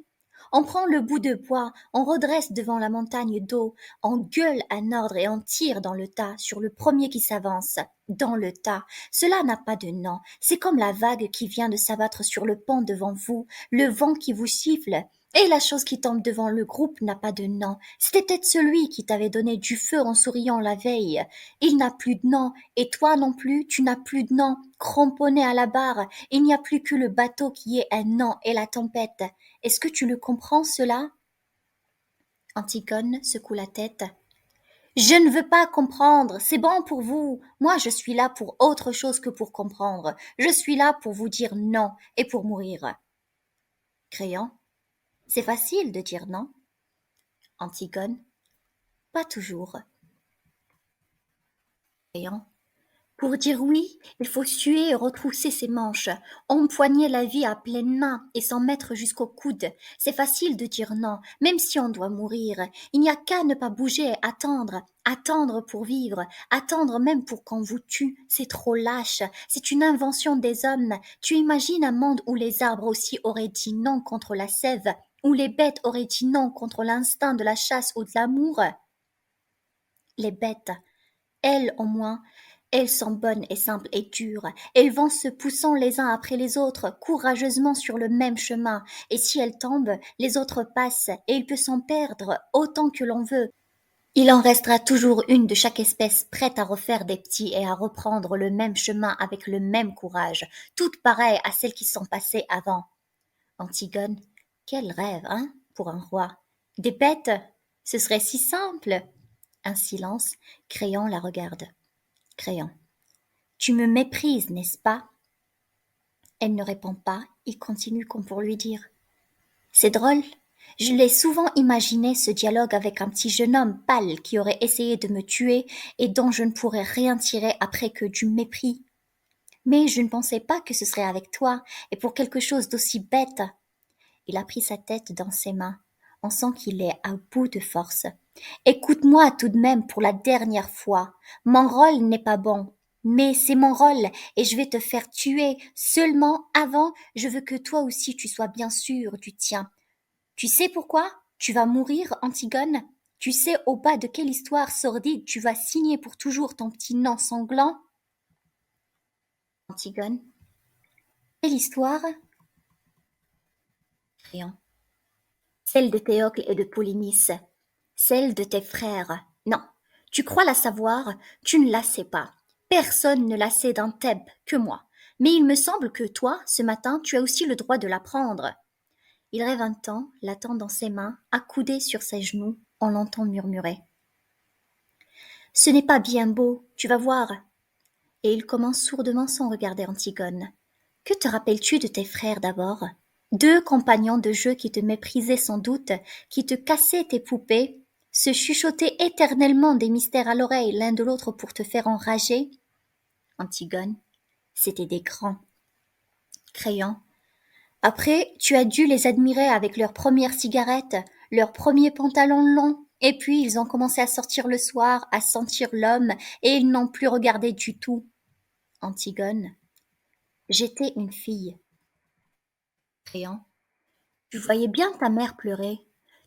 On prend le bout de bois, on redresse devant la montagne d'eau, on gueule un ordre et on tire dans le tas sur le premier qui s'avance. Dans le tas. Cela n'a pas de nom. C'est comme la vague qui vient de s'abattre sur le pont devant vous, le vent qui vous siffle. Et la chose qui tombe devant le groupe n'a pas de nom. C'était peut-être celui qui t'avait donné du feu en souriant la veille. Il n'a plus de nom, et toi non plus, tu n'as plus de nom. Cramponné à la barre, il n'y a plus que le bateau qui est un nom et la tempête. Est-ce que tu le comprends, cela? Antigone secoue la tête. Je ne veux pas comprendre, c'est bon pour vous. Moi, je suis là pour autre chose que pour comprendre. Je suis là pour vous dire non et pour mourir. Créon. C'est facile de dire non. Antigone. Pas toujours. Créon. Pour dire oui, il faut suer et retrousser ses manches, empoigner la vie à pleine main et s'en mettre jusqu'au coude. C'est facile de dire non, même si on doit mourir. Il n'y a qu'à ne pas bouger et attendre. Attendre pour vivre, attendre même pour qu'on vous tue. C'est trop lâche. C'est une invention des hommes. Tu imagines un monde où les arbres aussi auraient dit non contre la sève, où les bêtes auraient dit non contre l'instinct de la chasse ou de l'amour? Les bêtes, elles au moins, elles sont bonnes et simples et dures. Elles vont se poussant les uns après les autres, courageusement sur le même chemin. Et si elles tombent, les autres passent, et il peut s'en perdre autant que l'on veut. Il en restera toujours une de chaque espèce prête à refaire des petits et à reprendre le même chemin avec le même courage, toutes pareilles à celles qui sont passées avant. Antigone, quel rêve, hein, pour un roi. Des bêtes, ce serait si simple. Un silence, Créon la regarde. Créon. Tu me méprises, n'est-ce pas? Elle ne répond pas, il continue comme pour lui dire. C'est drôle. Je l'ai souvent imaginé ce dialogue avec un petit jeune homme pâle qui aurait essayé de me tuer et dont je ne pourrais rien tirer après que du mépris. Mais je ne pensais pas que ce serait avec toi, et pour quelque chose d'aussi bête. Il a pris sa tête dans ses mains. On sent qu'il est à bout de force. Écoute-moi tout de même pour la dernière fois. Mon rôle n'est pas bon, mais c'est mon rôle et je vais te faire tuer. Seulement avant, je veux que toi aussi tu sois bien sûr du tien. Tu sais pourquoi? Tu vas mourir, Antigone? Tu sais au bas de quelle histoire sordide tu vas signer pour toujours ton petit nom sanglant? Antigone. Quelle histoire? Rien. Celle de Théocle et de Polynice. Celle de tes frères. Non, tu crois la savoir, tu ne la sais pas. Personne ne la sait dans Thèbes que moi. Mais il me semble que toi, ce matin, tu as aussi le droit de l'apprendre. Il rêve un temps, la tend dans ses mains, accoudé sur ses genoux, on l'entend murmurer. Ce n'est pas bien beau, tu vas voir. Et il commence sourdement sans regarder Antigone. Que te rappelles-tu de tes frères d'abord? Deux compagnons de jeu qui te méprisaient sans doute, qui te cassaient tes poupées, se chuchotaient éternellement des mystères à l'oreille l'un de l'autre pour te faire enrager? Antigone, c'étaient des grands. Créon, après, tu as dû les admirer avec leurs premières cigarettes, leurs premiers pantalons longs, et puis ils ont commencé à sortir le soir, à sentir l'homme, et ils n'ont plus regardé du tout. Antigone, j'étais une fille. Créon, tu voyais bien ta mère pleurer,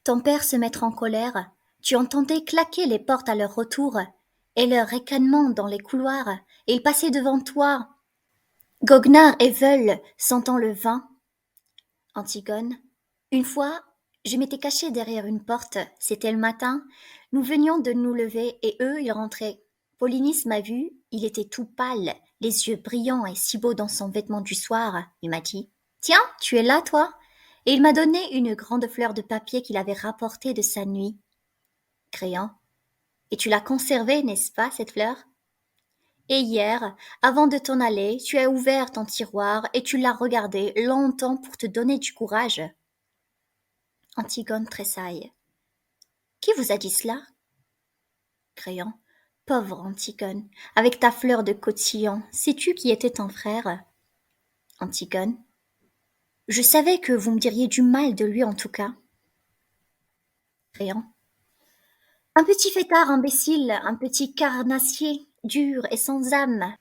ton père se mettre en colère, tu entendais claquer les portes à leur retour, et leur ricanement dans les couloirs, et ils passaient devant toi, goguenards et veules, sentant le vin. Antigone, une fois, je m'étais cachée derrière une porte, c'était le matin, nous venions de nous lever, et eux, ils rentraient. Polynice m'a vu, il était tout pâle, les yeux brillants et si beau dans son vêtement du soir. Il m'a dit, tiens, tu es là, toi? Et il m'a donné une grande fleur de papier qu'il avait rapportée de sa nuit. Créon, et tu l'as conservée, n'est-ce pas, cette fleur? Et hier, avant de t'en aller, tu as ouvert ton tiroir et tu l'as regardé longtemps pour te donner du courage. Antigone tressaille. Qui vous a dit cela? Créon. Pauvre Antigone, avec ta fleur de cotillon, sais-tu qui était ton frère? Antigone. Je savais que vous me diriez du mal de lui en tout cas. Créon. Un petit fêtard imbécile, un petit carnassier, dur et sans âme.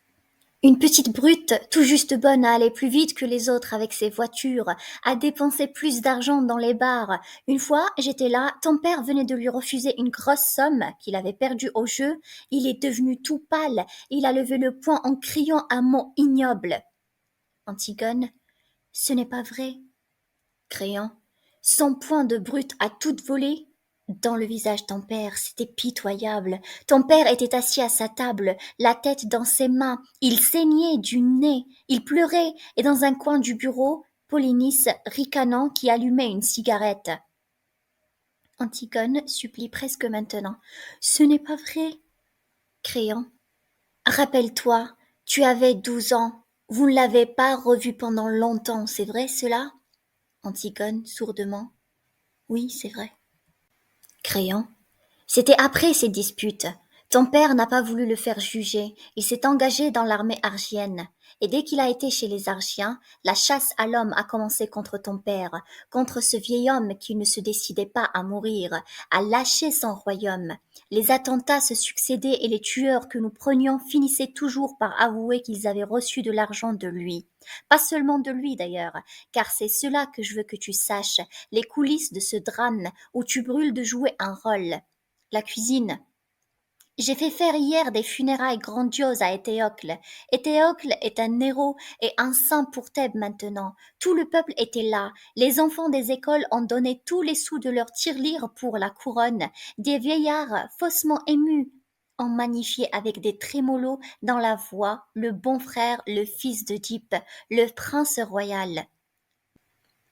Une petite brute, tout juste bonne à aller plus vite que les autres avec ses voitures, à dépenser plus d'argent dans les bars. Une fois, j'étais là, ton père venait de lui refuser une grosse somme qu'il avait perdue au jeu. Il est devenu tout pâle, il a levé le poing en criant un mot ignoble. Antigone, ce n'est pas vrai. Créant, son poing de brute à toute volée. Dans le visage ton père, c'était pitoyable. Ton père était assis à sa table, la tête dans ses mains. Il saignait du nez, il pleurait, et dans un coin du bureau, Polynice ricanant qui allumait une cigarette. Antigone supplie presque maintenant. Ce n'est pas vrai. Créant. Rappelle-toi, tu avais 12 ans. Vous ne l'avez pas revu pendant longtemps, c'est vrai cela? Antigone, sourdement. Oui, c'est vrai. Créant. C'était après ces disputes. Ton père n'a pas voulu le faire juger. Il s'est engagé dans l'armée argienne. Et dès qu'il a été chez les Argiens, la chasse à l'homme a commencé contre ton père, contre ce vieil homme qui ne se décidait pas à mourir, à lâcher son royaume. Les attentats se succédaient et les tueurs que nous prenions finissaient toujours par avouer qu'ils avaient reçu de l'argent de lui. Pas seulement de lui d'ailleurs, car c'est cela que je veux que tu saches, les coulisses de ce drame où tu brûles de jouer un rôle. La cuisine. J'ai fait faire hier des funérailles grandioses à Éthéocle. Éthéocle est un héros et un saint pour Thèbes maintenant. Tout le peuple était là. Les enfants des écoles ont donné tous les sous de leur tirelire pour la couronne. Des vieillards faussement émus ont magnifié avec des trémolos dans la voix le bon frère, le fils d'Oedipe, le prince royal.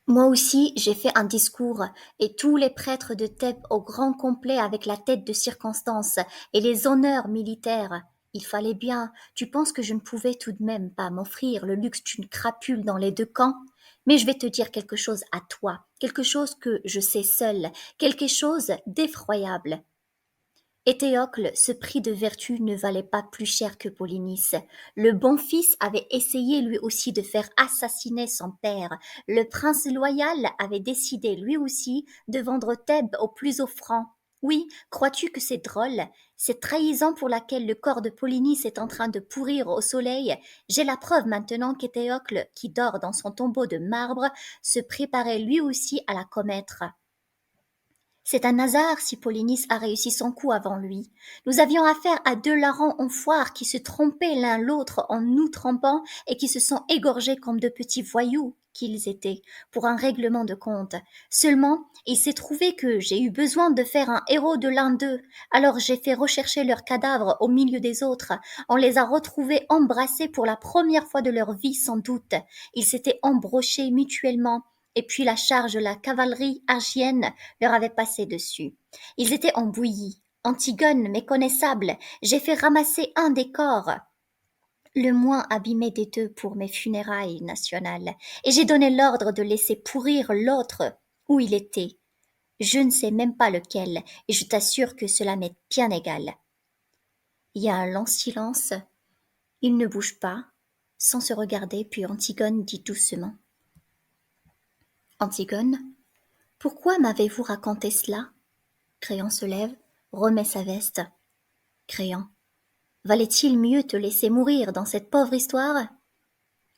Moi aussi, j'ai fait un discours, et tous les prêtres de Thèbes au grand complet avec la tête de circonstance et les honneurs militaires. Il fallait bien, tu penses que je ne pouvais tout de même pas m'offrir le luxe d'une crapule dans les deux camps? Mais je vais te dire quelque chose à toi, quelque chose que je sais seul, quelque chose d'effroyable. Éthéocle, ce prix de vertu ne valait pas plus cher que Polynice. Le bon fils avait essayé lui aussi de faire assassiner son père. Le prince loyal avait décidé lui aussi de vendre Thèbes au plus offrant. Oui, crois-tu que c'est drôle? Cette trahison pour laquelle le corps de Polynice est en train de pourrir au soleil, j'ai la preuve maintenant qu'Éthéocle, qui dort dans son tombeau de marbre, se préparait lui aussi à la commettre. C'est un hasard si Polynice a réussi son coup avant lui. Nous avions affaire à deux larrons en foire qui se trompaient l'un l'autre en nous trempant et qui se sont égorgés comme de petits voyous qu'ils étaient, pour un règlement de compte. Seulement, il s'est trouvé que j'ai eu besoin de faire un héros de l'un d'eux, alors j'ai fait rechercher leurs cadavres au milieu des autres. On les a retrouvés embrassés pour la première fois de leur vie sans doute. Ils s'étaient embrochés mutuellement et puis la charge de la cavalerie argienne leur avait passé dessus. Ils étaient en bouillie. Antigone, méconnaissable, j'ai fait ramasser un des corps, le moins abîmé des deux pour mes funérailles nationales, et j'ai donné l'ordre de laisser pourrir l'autre où il était. Je ne sais même pas lequel, et je t'assure que cela m'est bien égal. Il y a un long silence. Ils ne bougent pas, sans se regarder, puis Antigone dit doucement. Antigone, pourquoi m'avez-vous raconté cela? Créant se lève, remet sa veste. Créant. Valait-il mieux te laisser mourir dans cette pauvre histoire?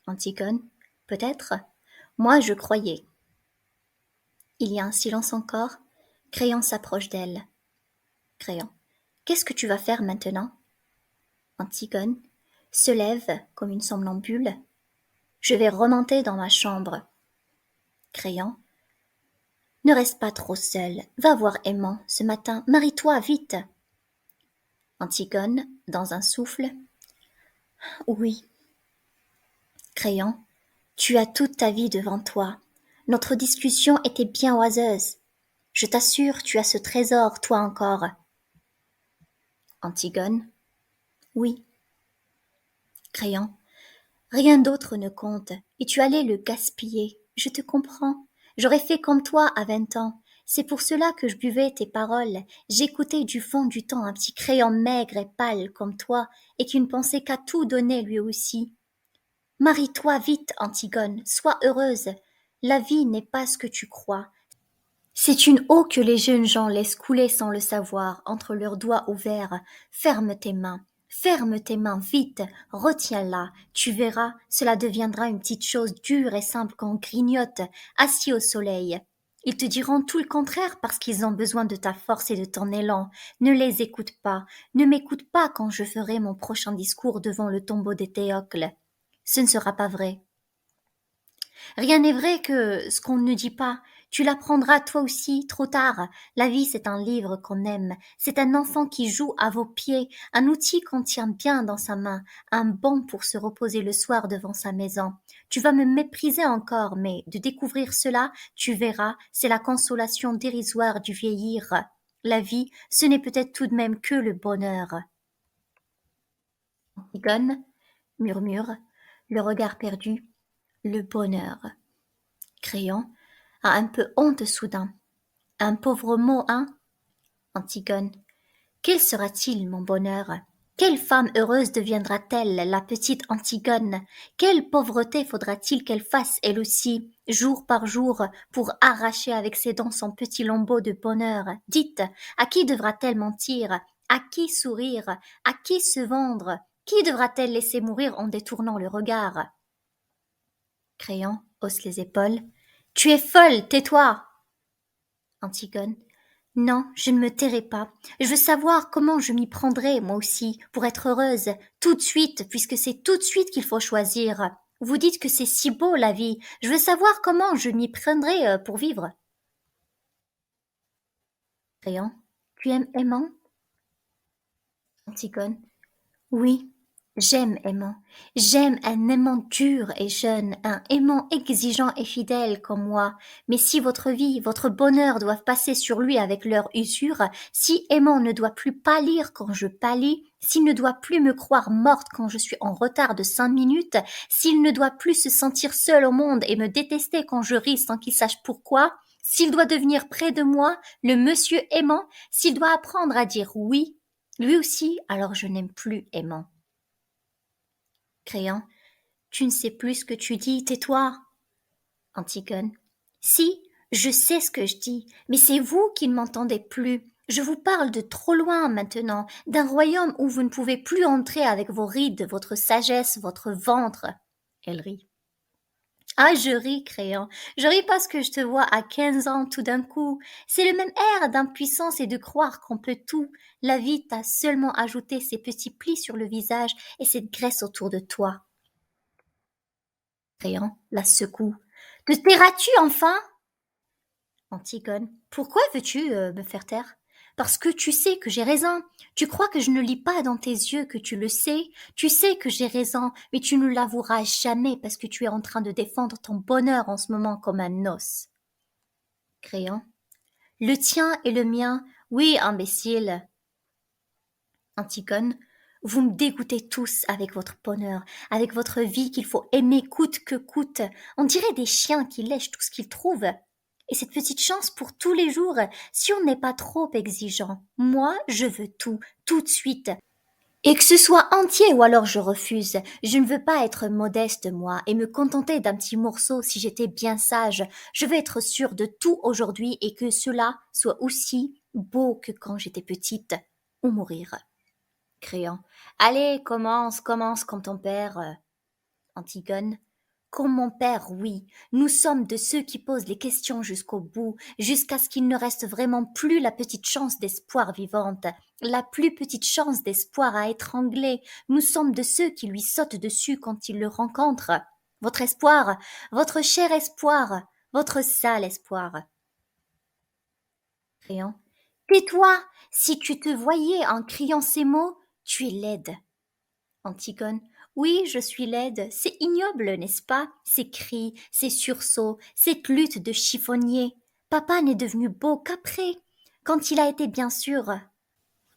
Antigone. Peut-être. Moi, je croyais. Il y a un silence encore. Créant s'approche d'elle. Créant. Qu'est-ce que tu vas faire maintenant? Antigone se lève comme une somnambule. Je vais remonter dans ma chambre. Créant. Ne reste pas trop seule. Va voir Aimant ce matin. Marie-toi vite. Antigone, dans un souffle. Oui. Créant. Tu as toute ta vie devant toi. Notre discussion était bien oiseuse. Je t'assure, tu as ce trésor, toi encore. Antigone. Oui. Créant. Rien d'autre ne compte, et tu allais le gaspiller. Je te comprends. J'aurais fait comme toi à 20 ans. C'est pour cela que je buvais tes paroles. J'écoutais du fond du temps un petit crayon maigre et pâle comme toi, et qui ne pensait qu'à tout donner lui aussi. Marie-toi vite, Antigone, sois heureuse. La vie n'est pas ce que tu crois. C'est une eau que les jeunes gens laissent couler sans le savoir entre leurs doigts ouverts. Ferme tes mains, Ferme tes mains vite, retiens-la, tu verras, cela deviendra une petite chose dure et simple qu'on grignote, assis au soleil. Ils te diront tout le contraire parce qu'ils ont besoin de ta force et de ton élan. Ne les écoute pas, ne m'écoute pas quand je ferai mon prochain discours devant le tombeau des Théocles. Ce ne sera pas vrai. Rien n'est vrai que ce qu'on ne dit pas. Tu l'apprendras toi aussi, trop tard. La vie, c'est un livre qu'on aime. C'est un enfant qui joue à vos pieds, un outil qu'on tient bien dans sa main, un banc pour se reposer le soir devant sa maison. Tu vas me mépriser encore, mais de découvrir cela, tu verras, c'est la consolation dérisoire du vieillir. La vie, ce n'est peut-être tout de même que le bonheur. Antigone murmure, le regard perdu, le bonheur. Créon a un peu honte soudain. Un pauvre mot, hein? Antigone. Quel sera-t-il, mon bonheur? Quelle femme heureuse deviendra-t-elle, la petite Antigone? Quelle pauvreté faudra-t-il qu'elle fasse, elle aussi, jour par jour, pour arracher avec ses dents son petit lambeau de bonheur? Dites, à qui devra-t-elle mentir? À qui sourire? À qui se vendre? Qui devra-t-elle laisser mourir en détournant le regard? Créon hausse les épaules. Tu es folle, tais-toi! Antigone. Non, je ne me tairai pas. Je veux savoir comment je m'y prendrai, moi aussi, pour être heureuse, tout de suite, puisque c'est tout de suite qu'il faut choisir. Vous dites que c'est si beau, la vie. Je veux savoir comment je m'y prendrai pour vivre. Créon. Tu aimes aimant? Antigone. Oui, j'aime aimant. J'aime un aimant dur et jeune, un aimant exigeant et fidèle comme moi. Mais si votre vie, votre bonheur doivent passer sur lui avec leur usure, si aimant ne doit plus pâlir quand je pâlis, s'il ne doit plus me croire morte quand je suis en retard de 5 minutes, s'il ne doit plus se sentir seul au monde et me détester quand je ris sans qu'il sache pourquoi, s'il doit devenir près de moi le monsieur aimant, s'il doit apprendre à dire oui, lui aussi, alors je n'aime plus aimant. Créon. Tu ne sais plus ce que tu dis, tais-toi. Antigone. Si, je sais ce que je dis, mais c'est vous qui ne m'entendez plus. Je vous parle de trop loin maintenant, d'un royaume où vous ne pouvez plus entrer avec vos rides, votre sagesse, votre ventre. Elle rit. Ah, je ris, Créon. Je ris parce que je te vois à 15 ans tout d'un coup. C'est le même air d'impuissance et de croire qu'on peut tout. La vie t'a seulement ajouté ces petits plis sur le visage et cette graisse autour de toi. Créon la secoue. Te tairas-tu enfin? Antigone. Pourquoi veux-tu me faire taire? Parce que tu sais que j'ai raison. Tu crois que je ne lis pas dans tes yeux que tu le sais. Tu sais que j'ai raison, mais tu ne l'avoueras jamais parce que tu es en train de défendre ton bonheur en ce moment comme un os. Créon. Le tien et le mien. Oui, imbécile. Antigone. Vous me dégoûtez tous avec votre bonheur, avec votre vie qu'il faut aimer coûte que coûte. On dirait des chiens qui lèchent tout ce qu'ils trouvent. Et cette petite chance pour tous les jours, si on n'est pas trop exigeant. Moi, je veux tout, tout de suite. Et que ce soit entier ou alors je refuse. Je ne veux pas être modeste, moi, et me contenter d'un petit morceau si j'étais bien sage. Je veux être sûre de tout aujourd'hui et que cela soit aussi beau que quand j'étais petite, ou mourir. Créant. Allez, commence, commence comme ton père. Antigone. Comme mon père, oui. Nous sommes de ceux qui posent les questions jusqu'au bout, jusqu'à ce qu'il ne reste vraiment plus la petite chance d'espoir vivante, la plus petite chance d'espoir à étrangler. Nous sommes de ceux qui lui sautent dessus quand ils le rencontrent. Votre espoir, votre cher espoir, votre sale espoir. Créant. Tais-toi, si tu te voyais en criant ces mots, tu es laide. Antigone. Oui, je suis laide. C'est ignoble, n'est-ce pas? Ces cris, ces sursauts, cette lutte de chiffonnier. Papa n'est devenu beau qu'après, quand il a été bien sûr.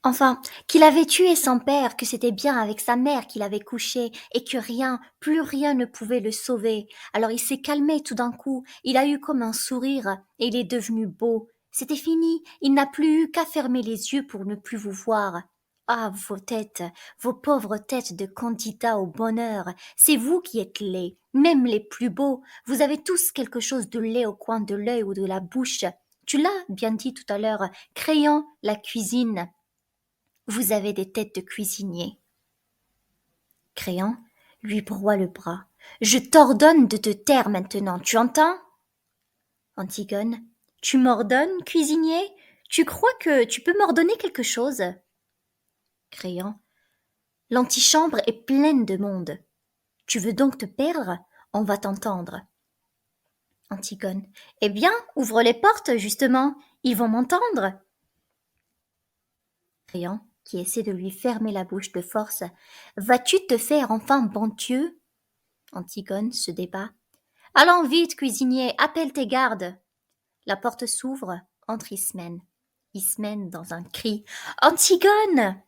Enfin, qu'il avait tué son père, que c'était bien avec sa mère qu'il avait couché, et que rien, plus rien ne pouvait le sauver. Alors il s'est calmé tout d'un coup, il a eu comme un sourire, et il est devenu beau. C'était fini, il n'a plus eu qu'à fermer les yeux pour ne plus vous voir. Ah, vos têtes, vos pauvres têtes de candidats au bonheur, c'est vous qui êtes laids, même les plus beaux. Vous avez tous quelque chose de laid au coin de l'œil ou de la bouche. Tu l'as bien dit tout à l'heure, créant la cuisine. Vous avez des têtes de cuisiniers. Créon lui broie le bras. Je t'ordonne de te taire maintenant, tu entends? Antigone. Tu m'ordonnes, cuisinier? Tu crois que tu peux m'ordonner quelque chose? Créon. L'antichambre est pleine de monde. Tu veux donc te perdre? On va t'entendre. Antigone. Eh bien, ouvre les portes, justement. Ils vont m'entendre. Créon, qui essaie de lui fermer la bouche de force. Vas-tu te faire enfin bon Dieu? Antigone se débat. Allons vite, cuisinier, appelle tes gardes. La porte s'ouvre, entre Ismène. Ismène dans un cri. Antigone!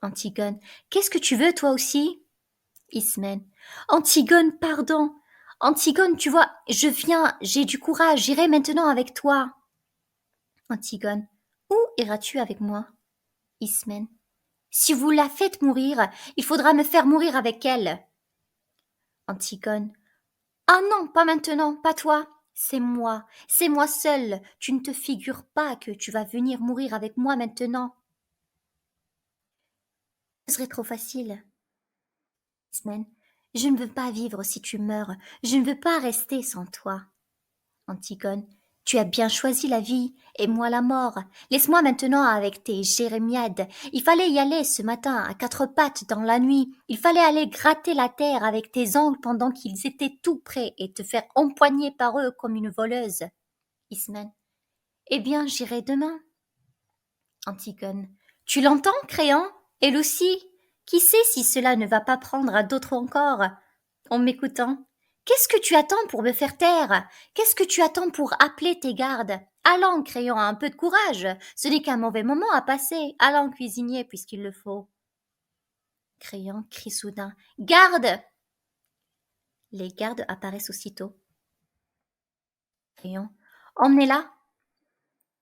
Antigone. Qu'est-ce que tu veux, toi aussi? Ismène. Antigone, pardon. Antigone, tu vois, je viens, j'ai du courage, j'irai maintenant avec toi. Antigone. Où iras-tu avec moi? Ismène. Si vous la faites mourir, il faudra me faire mourir avec elle. Antigone. Ah non, pas maintenant, pas toi. C'est moi seule. Tu ne te figures pas que tu vas venir mourir avec moi maintenant. Ce serait trop facile. Ismène. Je ne veux pas vivre si tu meurs. Je ne veux pas rester sans toi. Antigone. Tu as bien choisi la vie, et moi la mort. Laisse-moi maintenant avec tes jérémiades. Il fallait y aller ce matin, à quatre pattes, dans la nuit. Il fallait aller gratter la terre avec tes ongles pendant qu'ils étaient tout prêts et te faire empoigner par eux comme une voleuse. Ismène. Eh bien, j'irai demain. Antigone. Tu l'entends, Créon? Elle aussi. Qui sait si cela ne va pas prendre à d'autres encore? En m'écoutant. Qu'est-ce que tu attends pour me faire taire? Qu'est-ce que tu attends pour appeler tes gardes? Allons, Créon, un peu de courage. Ce n'est qu'un mauvais moment à passer. Allons, cuisinier, puisqu'il le faut. Créon crie soudain. Garde! Les gardes apparaissent aussitôt. Créon. Emmenez-la.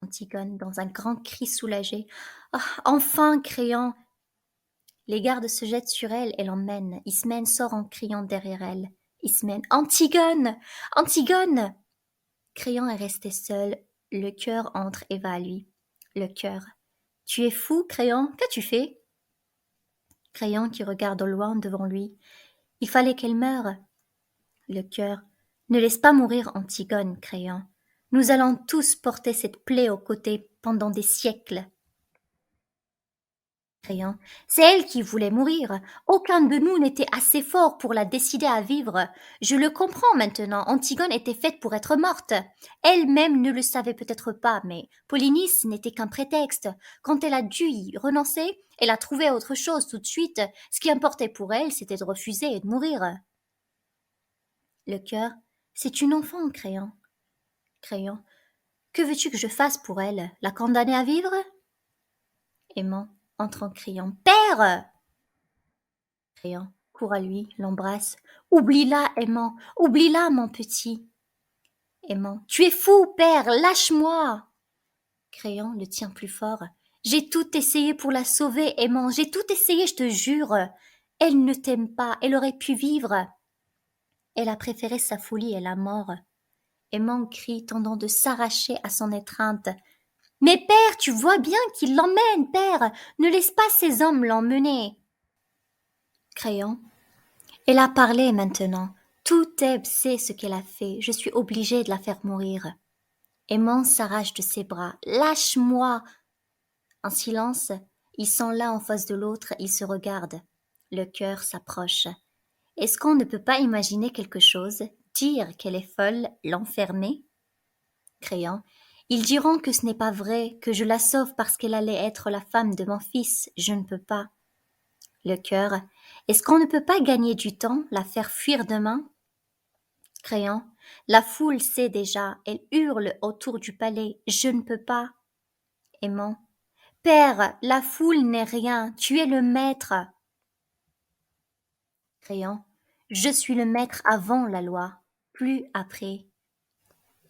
Antigone, dans un grand cri soulagé. Ah, enfin, Créon! Les gardes se jettent sur elle et l'emmènent. Ismène sort en criant derrière elle. Ismène. Antigone! Antigone! Créon est resté seul. Le cœur entre et va à lui. Le cœur. Tu es fou, Créon? Qu'as-tu fait? Créon qui regarde au loin devant lui. Il fallait qu'elle meure. Le cœur. Ne laisse pas mourir Antigone, Créon. Nous allons tous porter cette plaie aux côtés pendant des siècles. Créon. C'est elle qui voulait mourir. Aucun de nous n'était assez fort pour la décider à vivre. Je le comprends maintenant. Antigone était faite pour être morte. Elle-même ne le savait peut-être pas, mais Polynice n'était qu'un prétexte. Quand elle a dû y renoncer, elle a trouvé autre chose tout de suite. Ce qui importait pour elle, c'était de refuser et de mourir. Le cœur. C'est une enfant, Créon. Créon. Que veux-tu que je fasse pour elle? La condamner à vivre? Aimant entre en criant. Père! Créon court à lui, l'embrasse. Oublie-la, Aimant, oublie-la, mon petit. Aimant. Tu es fou, père, lâche-moi. Créon le tient plus fort. J'ai tout essayé pour la sauver, Aimant, j'ai tout essayé, je te jure. Elle ne t'aime pas, elle aurait pu vivre. Elle a préféré sa folie et la mort. Aimant crie, tendant de s'arracher à son étreinte. Mais père, tu vois bien qu'il l'emmène, père. Ne laisse pas ces hommes l'emmener. Créon. Elle a parlé maintenant. Tout Thèbes sait ce qu'elle a fait. Je suis obligée de la faire mourir. Aimant s'arrache de ses bras. Lâche-moi! En silence, ils sont l'un en face de l'autre, ils se regardent. Le cœur s'approche. Est-ce qu'on ne peut pas imaginer quelque chose? Dire qu'elle est folle, l'enfermer? Créant. Ils diront que ce n'est pas vrai, que je la sauve parce qu'elle allait être la femme de mon fils. Je ne peux pas. Le cœur. Est-ce qu'on ne peut pas gagner du temps, la faire fuir demain? Créant. La foule sait déjà, elle hurle autour du palais. Je ne peux pas. Aimant. Père, la foule n'est rien, tu es le maître. Créant. Je suis le maître avant la loi, plus après.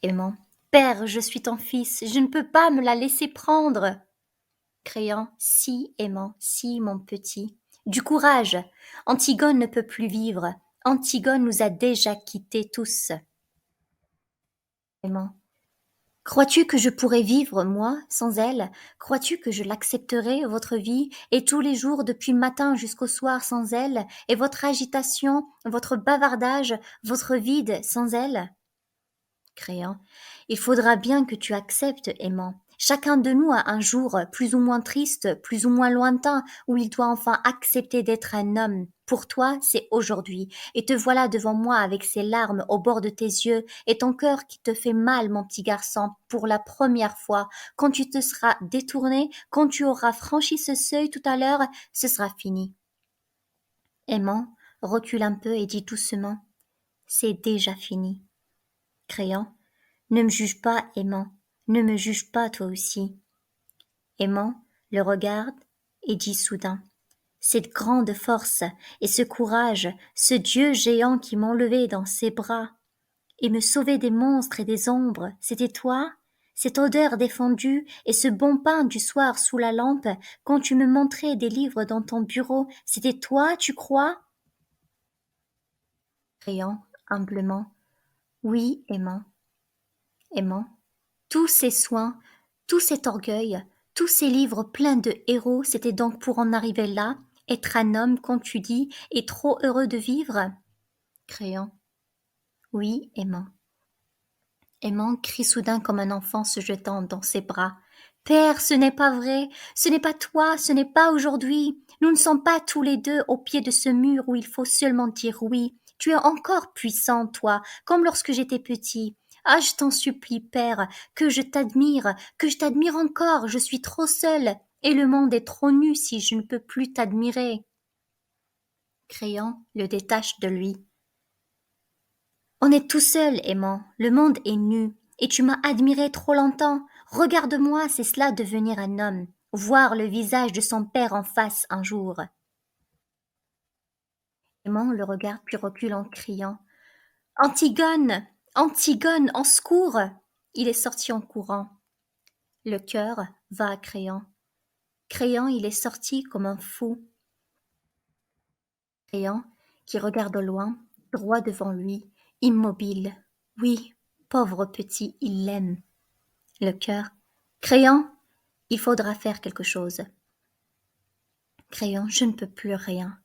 Aimant. Père, je suis ton fils, je ne peux pas me la laisser prendre. Créant. Si, Aimant, si, mon petit. Du courage. Antigone ne peut plus vivre. Antigone nous a déjà quittés tous. Aimant. Crois-tu que je pourrais vivre, moi, sans elle? Crois-tu que je l'accepterais, votre vie, et tous les jours, depuis le matin jusqu'au soir, sans elle, et votre agitation, votre bavardage, votre vide, sans elle? Créant. Il faudra bien que tu acceptes, aimant. Chacun de nous a un jour plus ou moins triste, plus ou moins lointain, où il doit enfin accepter d'être un homme. Pour toi, c'est aujourd'hui. Et te voilà devant moi avec ces larmes au bord de tes yeux et ton cœur qui te fait mal, mon petit garçon, pour la première fois. Quand tu te seras détourné, quand tu auras franchi ce seuil tout à l'heure, ce sera fini. Aimant, recule un peu et dis doucement. C'est déjà fini. Créant. Ne me juge pas, aimant, ne me juge pas toi aussi. Aimant le regarde et dit soudain. Cette grande force et ce courage, ce Dieu géant qui m'enlevait dans ses bras et me sauvait des monstres et des ombres, c'était toi? Cette odeur défendue et ce bon pain du soir sous la lampe, quand tu me montrais des livres dans ton bureau, c'était toi, tu crois? Riant humblement. Oui, aimant, aimant. Tous ces soins, tout cet orgueil, tous ces livres pleins de héros, c'était donc pour en arriver là, être un homme, quand tu dis, et trop heureux de vivre? Créant. Oui, aimant. Aimant crie soudain comme un enfant se jetant dans ses bras. Père, ce n'est pas vrai, ce n'est pas toi, ce n'est pas aujourd'hui. Nous ne sommes pas tous les deux au pied de ce mur où il faut seulement dire oui. Tu es encore puissant, toi, comme lorsque j'étais petit. Ah, je t'en supplie, Père, que je t'admire encore, je suis trop seule, et le monde est trop nu si je ne peux plus t'admirer. Créant le détache de lui. On est tout seul, aimant, le monde est nu, et tu m'as admiré trop longtemps. Regarde-moi, c'est cela devenir un homme, voir le visage de son père en face un jour. Aimant le regarde puis recule en criant. Antigone. Antigone, en secours. Il est sorti en courant. Le cœur va à Créant. Créant, il est sorti comme un fou. Créant, qui regarde au loin, droit devant lui, immobile. Oui, pauvre petit, il l'aime. Le cœur. Créant, il faudra faire quelque chose. Créant, je ne peux plus rien.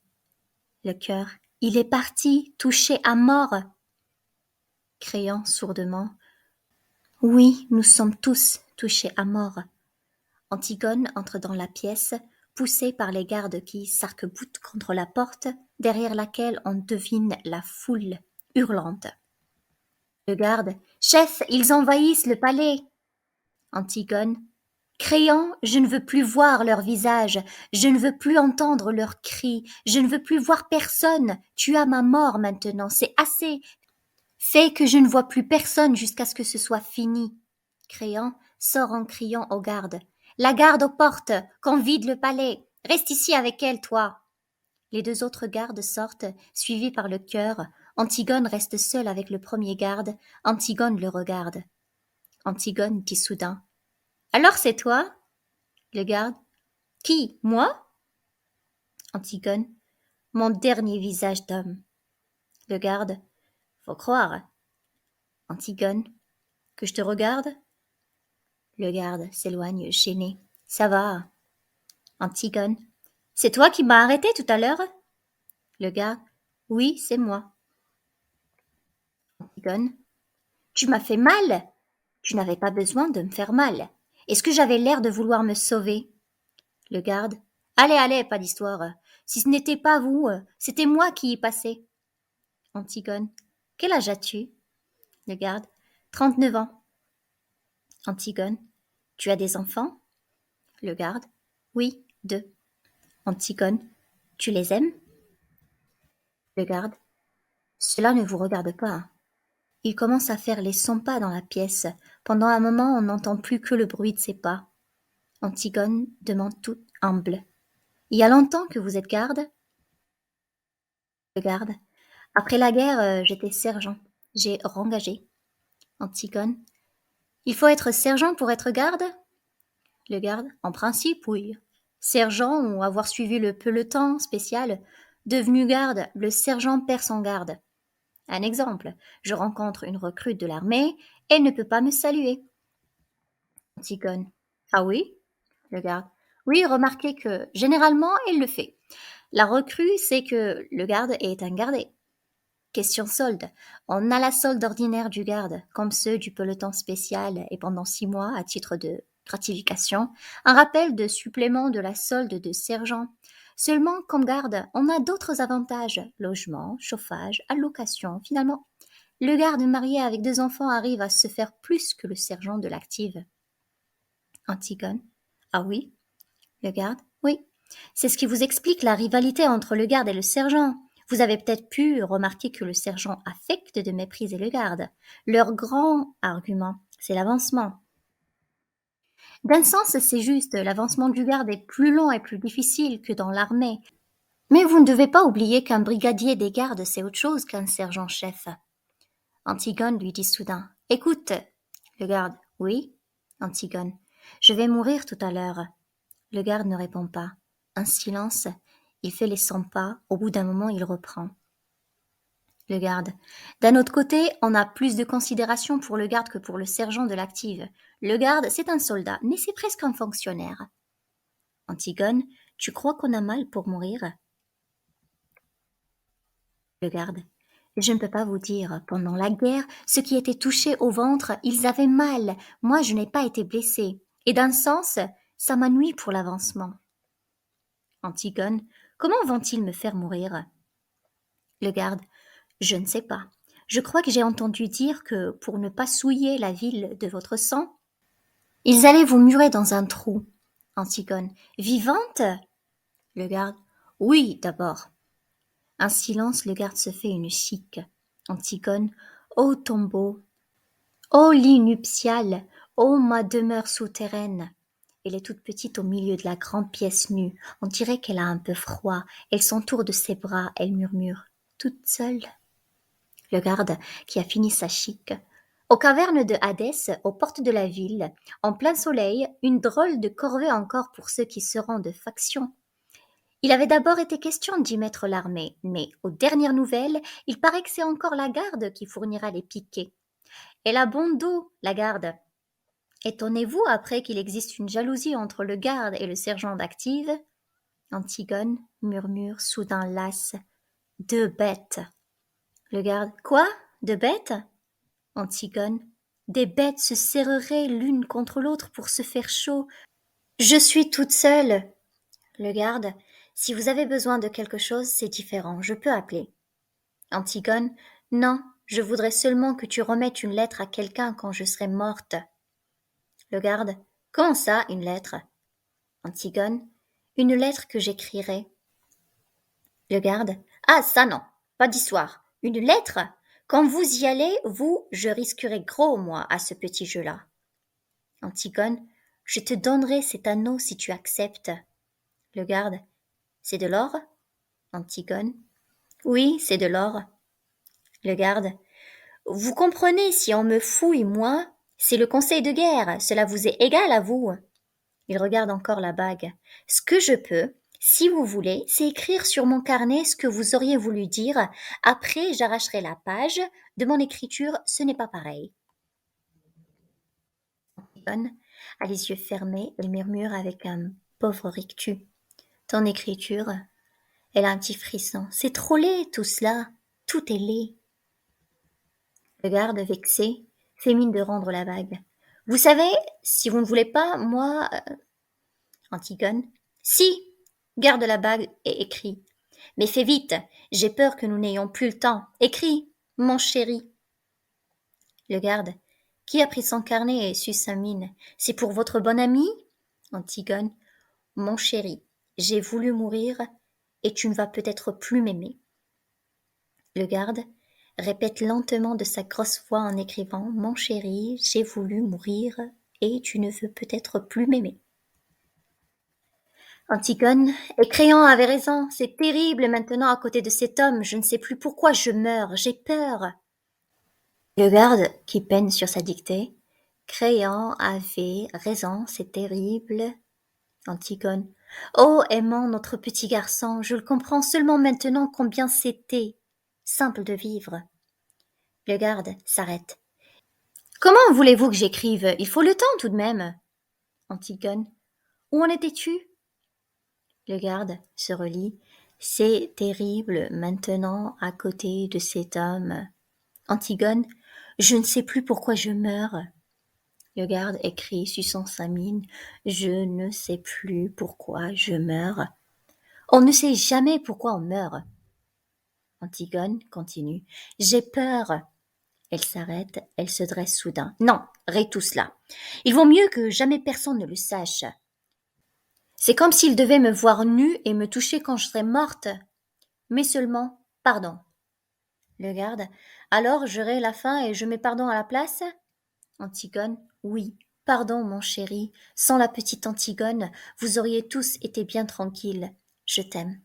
Le cœur. Il est parti, touché à mort. Créant sourdement. Oui, nous sommes tous touchés à mort. Antigone entre dans la pièce, poussée par les gardes qui s'arc-boutent contre la porte, derrière laquelle on devine la foule hurlante. Le garde. Chef, ils envahissent le palais. Antigone. Créant, je ne veux plus voir leur visage, je ne veux plus entendre leurs cris, je ne veux plus voir personne. Tu as ma mort maintenant, c'est assez. Fais que je ne vois plus personne jusqu'à ce que ce soit fini. Créant sort en criant aux gardes. La garde aux portes, qu'on vide le palais. Reste ici avec elle, toi. Les deux autres gardes sortent, suivis par le cœur. Antigone reste seule avec le premier garde. Antigone le regarde. Antigone dit soudain. Alors c'est toi? Le garde. Qui? Moi? Antigone. Mon dernier visage d'homme. Le garde. Faut croire. Antigone. Que je te regarde? Le garde s'éloigne gêné. Ça va. Antigone. C'est toi qui m'as arrêté tout à l'heure? Le garde. Oui, c'est moi. Antigone. Tu m'as fait mal? Tu n'avais pas besoin de me faire mal. Est-ce que j'avais l'air de vouloir me sauver? Le garde. Allez, allez, pas d'histoire. Si ce n'était pas vous, c'était moi qui y passais. Antigone. Quel âge as-tu? Le garde. 39 ans. Antigone. Tu as des enfants? Le garde. Oui, 2. Antigone. Tu les aimes? Le garde. Cela ne vous regarde pas. Il commence à faire les 100 pas dans la pièce. Pendant un moment, on n'entend plus que le bruit de ses pas. Antigone demande toute humble. Il y a longtemps que vous êtes garde? Le garde. Après la guerre, j'étais sergent. J'ai rengagé. Antigone. Il faut être sergent pour être garde? Le garde. En principe, oui. Sergent ou avoir suivi le peloton spécial. Devenu garde, le sergent perd son garde. Un exemple. Je rencontre une recrue de l'armée, elle ne peut pas me saluer. Antigone. Ah oui? Le garde. Oui, remarquez que généralement, il le fait. La recrue, c'est que le garde est un gardé. Question solde. On a la solde ordinaire du garde, comme ceux du peloton spécial et pendant 6 mois à titre de gratification, un rappel de supplément de la solde de sergent. Seulement, comme garde, on a d'autres avantages, logement, chauffage, allocation. Finalement, le garde marié avec 2 enfants arrive à se faire plus que le sergent de l'active. Antigone. Ah oui? Le garde? Oui. C'est ce qui vous explique la rivalité entre le garde et le sergent. Vous avez peut-être pu remarquer que le sergent affecte de mépriser le garde. Leur grand argument, c'est l'avancement. D'un sens, c'est juste, l'avancement du garde est plus long et plus difficile que dans l'armée. Mais vous ne devez pas oublier qu'un brigadier des gardes, c'est autre chose qu'un sergent-chef. Antigone lui dit soudain. Écoute, le garde. Oui? Antigone. Je vais mourir tout à l'heure. Le garde ne répond pas. Un silence. Il fait les 100 pas. Au bout d'un moment, il reprend. Le garde. D'un autre côté, on a plus de considération pour le garde que pour le sergent de l'active. Le garde, c'est un soldat, mais c'est presque un fonctionnaire. Antigone, tu crois qu'on a mal pour mourir? Le garde. Je ne peux pas vous dire. Pendant la guerre, ceux qui étaient touchés au ventre, ils avaient mal. Moi, je n'ai pas été blessé. Et d'un sens, ça m'a nui pour l'avancement. Antigone. Comment vont-ils me faire mourir? Le garde. Je ne sais pas. Je crois que j'ai entendu dire que, pour ne pas souiller la ville de votre sang, ils allaient vous murer dans un trou. Antigone. Vivante? Le garde. Oui, d'abord. Un silence, le garde se fait une chique. Antigone. Ô tombeau, ô lit nuptial, ô ma demeure souterraine. Elle est toute petite au milieu de la grande pièce nue. On dirait qu'elle a un peu froid. Elle s'entoure de ses bras. Elle murmure. Toute seule. Le garde, qui a fini sa chique. Aux cavernes de Hadès, aux portes de la ville, en plein soleil, une drôle de corvée encore pour ceux qui seront de faction. Il avait d'abord été question d'y mettre l'armée, mais aux dernières nouvelles, il paraît que c'est encore la garde qui fournira les piquets. Elle a bon dos, la garde. Étonnez-vous après qu'il existe une jalousie entre le garde et le sergent d'active? Antigone murmure soudain lasse. 2 bêtes. Le garde. Quoi? 2 bêtes? Antigone. Des bêtes se serreraient l'une contre l'autre pour se faire chaud. Je suis toute seule. Le garde. Si vous avez besoin de quelque chose, c'est différent. Je peux appeler. Antigone. Non, je voudrais seulement que tu remettes une lettre à quelqu'un quand je serai morte. Le garde. Comment ça, une lettre? Antigone. Une lettre que j'écrirai. Le garde. Ah, ça non, pas d'histoire. Une lettre? Quand vous y allez, vous, je risquerai gros, moi, à ce petit jeu-là. Antigone. Je te donnerai cet anneau si tu acceptes. Le garde. C'est de l'or? Antigone. Oui, c'est de l'or. Le garde. Vous comprenez, si on me fouille, moi, c'est le conseil de guerre, cela vous est égal à vous. Il regarde encore la bague. Ce que je peux, si vous voulez, c'est écrire sur mon carnet ce que vous auriez voulu dire. Après, j'arracherai la page. De mon écriture, ce n'est pas pareil. Antigone a les yeux fermés, elle murmure avec un pauvre rictus. Ton écriture, elle a un petit frisson. C'est trop laid, tout cela. Tout est laid. Le garde, vexé, fait mine de rendre la bague. Vous savez, si vous ne voulez pas, moi... Antigone. Si, garde la bague et écris. Mais fais vite, j'ai peur que nous n'ayons plus le temps. Écris, mon chéri. Le garde. Qui a pris son carnet et suce sa mine? C'est pour votre bon ami? Antigone. Mon chéri, j'ai voulu mourir et tu ne vas peut-être plus m'aimer. Le garde répète lentement de sa grosse voix en écrivant Mon chéri, j'ai voulu mourir et tu ne veux peut-être plus m'aimer. Antigone, et Créon avait raison, c'est terrible maintenant à côté de cet homme, je ne sais plus pourquoi je meurs, j'ai peur. Le garde, qui peine sur sa dictée, Créon avait raison, c'est terrible. Antigone, oh aimant notre petit garçon, je le comprends seulement maintenant combien c'était simple de vivre. Le garde s'arrête. Comment voulez-vous que j'écrive? Il faut le temps tout de même. Antigone. Où en étais-tu? Le garde se relit. C'est terrible maintenant à côté de cet homme. Antigone. Je ne sais plus pourquoi je meurs. Le garde écrit, suçant sa mine. Je ne sais plus pourquoi je meurs. On ne sait jamais pourquoi on meurt. Antigone continue. J'ai peur. Elle s'arrête, elle se dresse soudain. Non, rayez tout cela. Il vaut mieux que jamais personne ne le sache. C'est comme s'il devait me voir nue et me toucher quand je serais morte. Mais seulement, pardon. Le garde. Alors j'aurai la faim et je mets pardon à la place? Antigone. Oui, pardon, mon chéri. Sans la petite Antigone, vous auriez tous été bien tranquilles. Je t'aime.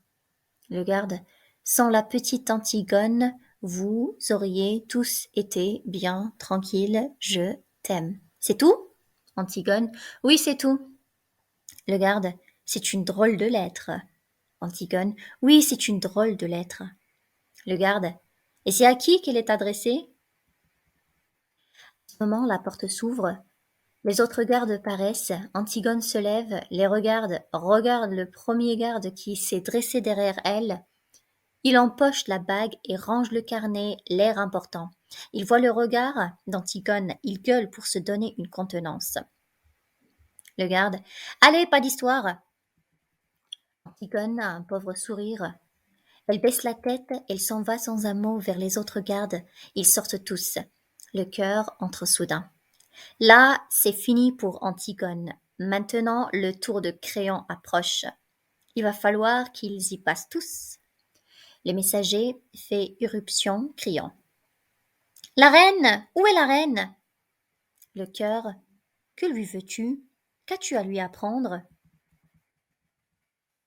Le garde. Sans la petite Antigone, vous auriez tous été bien tranquilles. Je t'aime. C'est tout? Antigone. Oui, c'est tout. Le garde. C'est une drôle de lettre. Antigone. Oui, c'est une drôle de lettre. Le garde. Et c'est à qui qu'elle est adressée? À ce moment, la porte s'ouvre. Les autres gardes paraissent. Antigone se lève, les regarde le premier garde qui s'est dressé derrière elle. Il empoche la bague et range le carnet, l'air important. Il voit le regard d'Antigone, il gueule pour se donner une contenance. Le garde. Allez, pas d'histoire. Antigone a un pauvre sourire. Elle baisse la tête, elle s'en va sans un mot vers les autres gardes. Ils sortent tous. Le cœur entre soudain. Là, c'est fini pour Antigone. Maintenant, le tour de Créon approche. Il va falloir qu'ils y passent tous. Le messager fait irruption, criant. La reine! Où est la reine? Le cœur. Que lui veux-tu? Qu'as-tu à lui apprendre?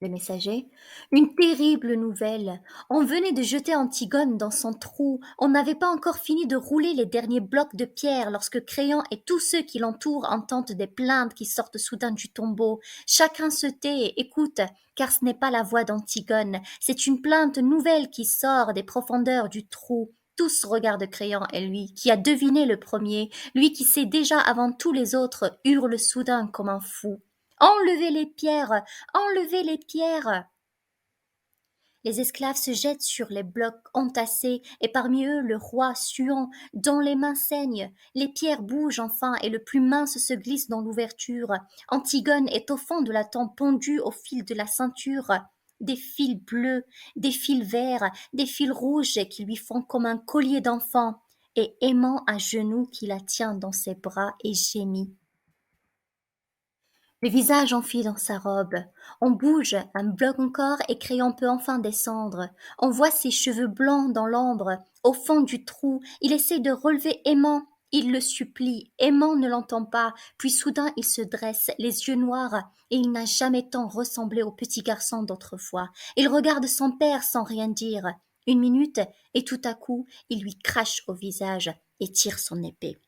Le messager. Une terrible nouvelle. On venait de jeter Antigone dans son trou. On n'avait pas encore fini de rouler les derniers blocs de pierre lorsque Créon et tous ceux qui l'entourent entendent des plaintes qui sortent soudain du tombeau. Chacun se tait et écoute, car ce n'est pas la voix d'Antigone. C'est une plainte nouvelle qui sort des profondeurs du trou. Tous regardent Créon et lui, qui a deviné le premier, lui qui sait déjà avant tous les autres, hurle soudain comme un fou. Enlevez les pierres! Enlevez les pierres! Les esclaves se jettent sur les blocs entassés, et parmi eux le roi suant, dont les mains saignent. Les pierres bougent enfin, et le plus mince se glisse dans l'ouverture. Antigone est au fond de la tombe pendue au fil de la ceinture. Des fils bleus, des fils verts, des fils rouges qui lui font comme un collier d'enfant, et aimant à genoux qui la tient dans ses bras et gémit. Le visage enfui dans sa robe. On bouge, un bloc encore, et Crayon peut enfin descendre. On voit ses cheveux blancs dans l'ombre. Au fond du trou, il essaie de relever Aimant. Il le supplie. Aimant ne l'entend pas. Puis soudain, il se dresse, les yeux noirs, et il n'a jamais tant ressemblé au petit garçon d'autrefois. Il regarde son père sans rien dire. Une minute, et tout à coup, il lui crache au visage et tire son épée.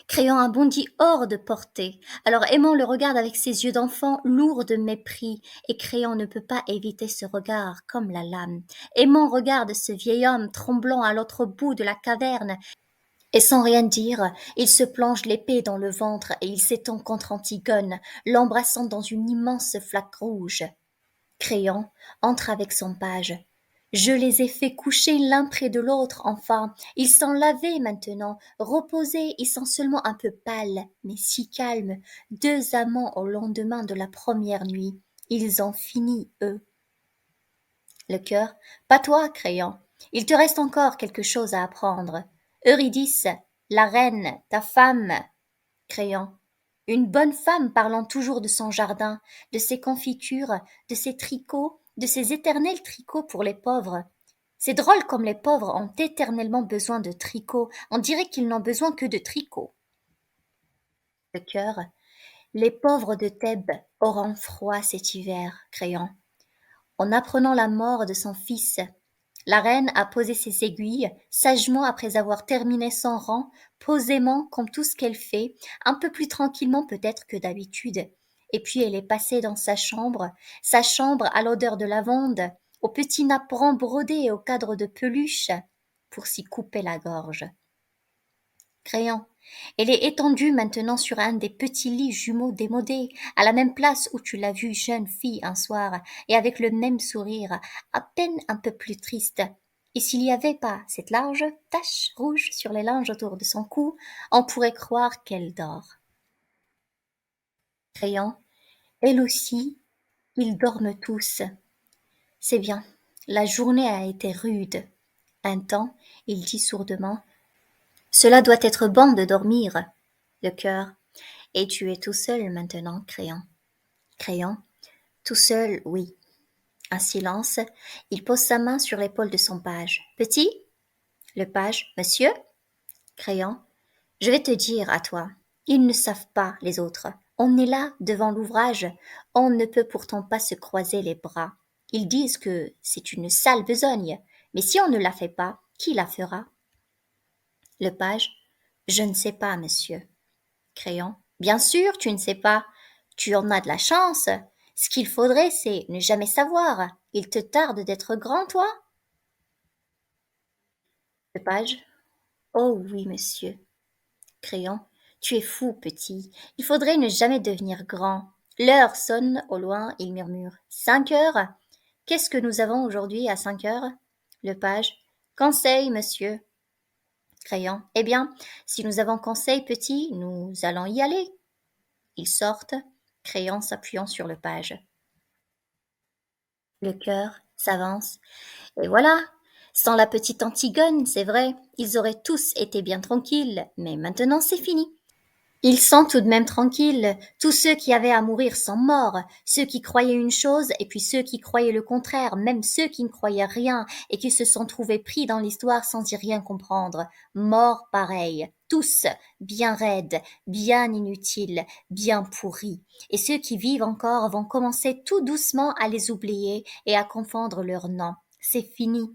Créant un bondit hors de portée. Alors Aimant le regarde avec ses yeux d'enfant lourds de mépris, et Créant ne peut pas éviter ce regard comme la lame. Aimant regarde ce vieil homme tremblant à l'autre bout de la caverne, et sans rien dire, il se plonge l'épée dans le ventre et il s'étend contre Antigone, l'embrassant dans une immense flaque rouge. Créant entre avec son page. Je les ai fait coucher l'un près de l'autre, enfin. Ils sont lavés maintenant, reposés, ils sont seulement un peu pâles, mais si calmes. Deux amants au lendemain de la première nuit. Ils ont fini, eux. Le cœur. Pas toi, Créon. Il te reste encore quelque chose à apprendre. Eurydice, la reine, ta femme. Créon. Une bonne femme parlant toujours de son jardin, de ses confitures, de ses tricots, de ses éternels tricots pour les pauvres. C'est drôle comme les pauvres ont éternellement besoin de tricots, on dirait qu'ils n'ont besoin que de tricots. Le cœur. Les pauvres de Thèbes auront froid cet hiver, Créon. En apprenant la mort de son fils, la reine a posé ses aiguilles, sagement après avoir terminé son rang, posément comme tout ce qu'elle fait, un peu plus tranquillement peut-être que d'habitude. Et puis elle est passée dans sa chambre à l'odeur de lavande, au petit napperon brodé et au cadre de peluche, pour s'y couper la gorge. Crayon. Elle est étendue maintenant sur un des petits lits jumeaux démodés, à la même place où tu l'as vue jeune fille un soir, et avec le même sourire, à peine un peu plus triste. Et s'il n'y avait pas cette large tache rouge sur les linges autour de son cou, on pourrait croire qu'elle dort. Crayon. Elle aussi, ils dorment tous. C'est bien. La journée a été rude. Un temps, il dit sourdement. Cela doit être bon de dormir. Le cœur. Et tu es tout seul maintenant, Crayon. Crayon. Tout seul, oui. Un silence. Il pose sa main sur l'épaule de son page. Petit? Le page. Monsieur? Crayon. Je vais te dire à toi. Ils ne savent pas, les autres. On est là, devant l'ouvrage. On ne peut pourtant pas se croiser les bras. Ils disent que c'est une sale besogne. Mais si on ne la fait pas, qui la fera? Le page. Je ne sais pas, monsieur. Crayon. Bien sûr, tu ne sais pas. Tu en as de la chance. Ce qu'il faudrait, c'est ne jamais savoir. Il te tarde d'être grand, toi? Le page. Oh oui, monsieur. Crayon. Tu es fou, petit. Il faudrait ne jamais devenir grand. L'heure sonne au loin, il murmure. 5 heures? Qu'est-ce que nous avons aujourd'hui à 5 heures? Le page. Conseil, monsieur. Crayon. Eh bien, si nous avons conseil, petit, nous allons y aller. Ils sortent, Crayon s'appuyant sur le page. Le cœur s'avance, et voilà. Sans la petite Antigone, c'est vrai, ils auraient tous été bien tranquilles, mais maintenant c'est fini. Ils sont tout de même tranquilles. Tous ceux qui avaient à mourir sont morts. Ceux qui croyaient une chose et puis ceux qui croyaient le contraire, même ceux qui ne croyaient rien et qui se sont trouvés pris dans l'histoire sans y rien comprendre. Morts pareils. Tous, bien raides, bien inutiles, bien pourris. Et ceux qui vivent encore vont commencer tout doucement à les oublier et à confondre leurs noms. C'est fini.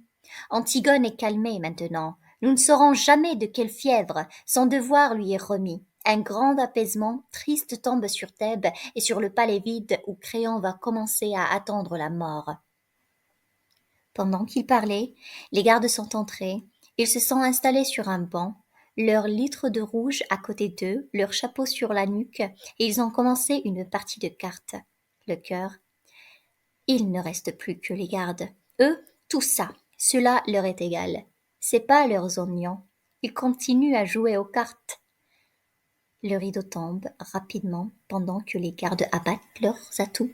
Antigone est calmée maintenant. Nous ne saurons jamais de quelle fièvre son devoir lui est remis. Un grand apaisement triste tombe sur Thèbes et sur le palais vide où Créon va commencer à attendre la mort. Pendant qu'il parlait, les gardes sont entrés. Ils se sont installés sur un banc, leur litre de rouge à côté d'eux, leur chapeau sur la nuque, et ils ont commencé une partie de cartes. Le cœur. Il ne reste plus que les gardes. Eux, tout ça, cela leur est égal. C'est pas leurs oignons. Ils continuent à jouer aux cartes. Le rideau tombe rapidement pendant que les gardes abattent leurs atouts.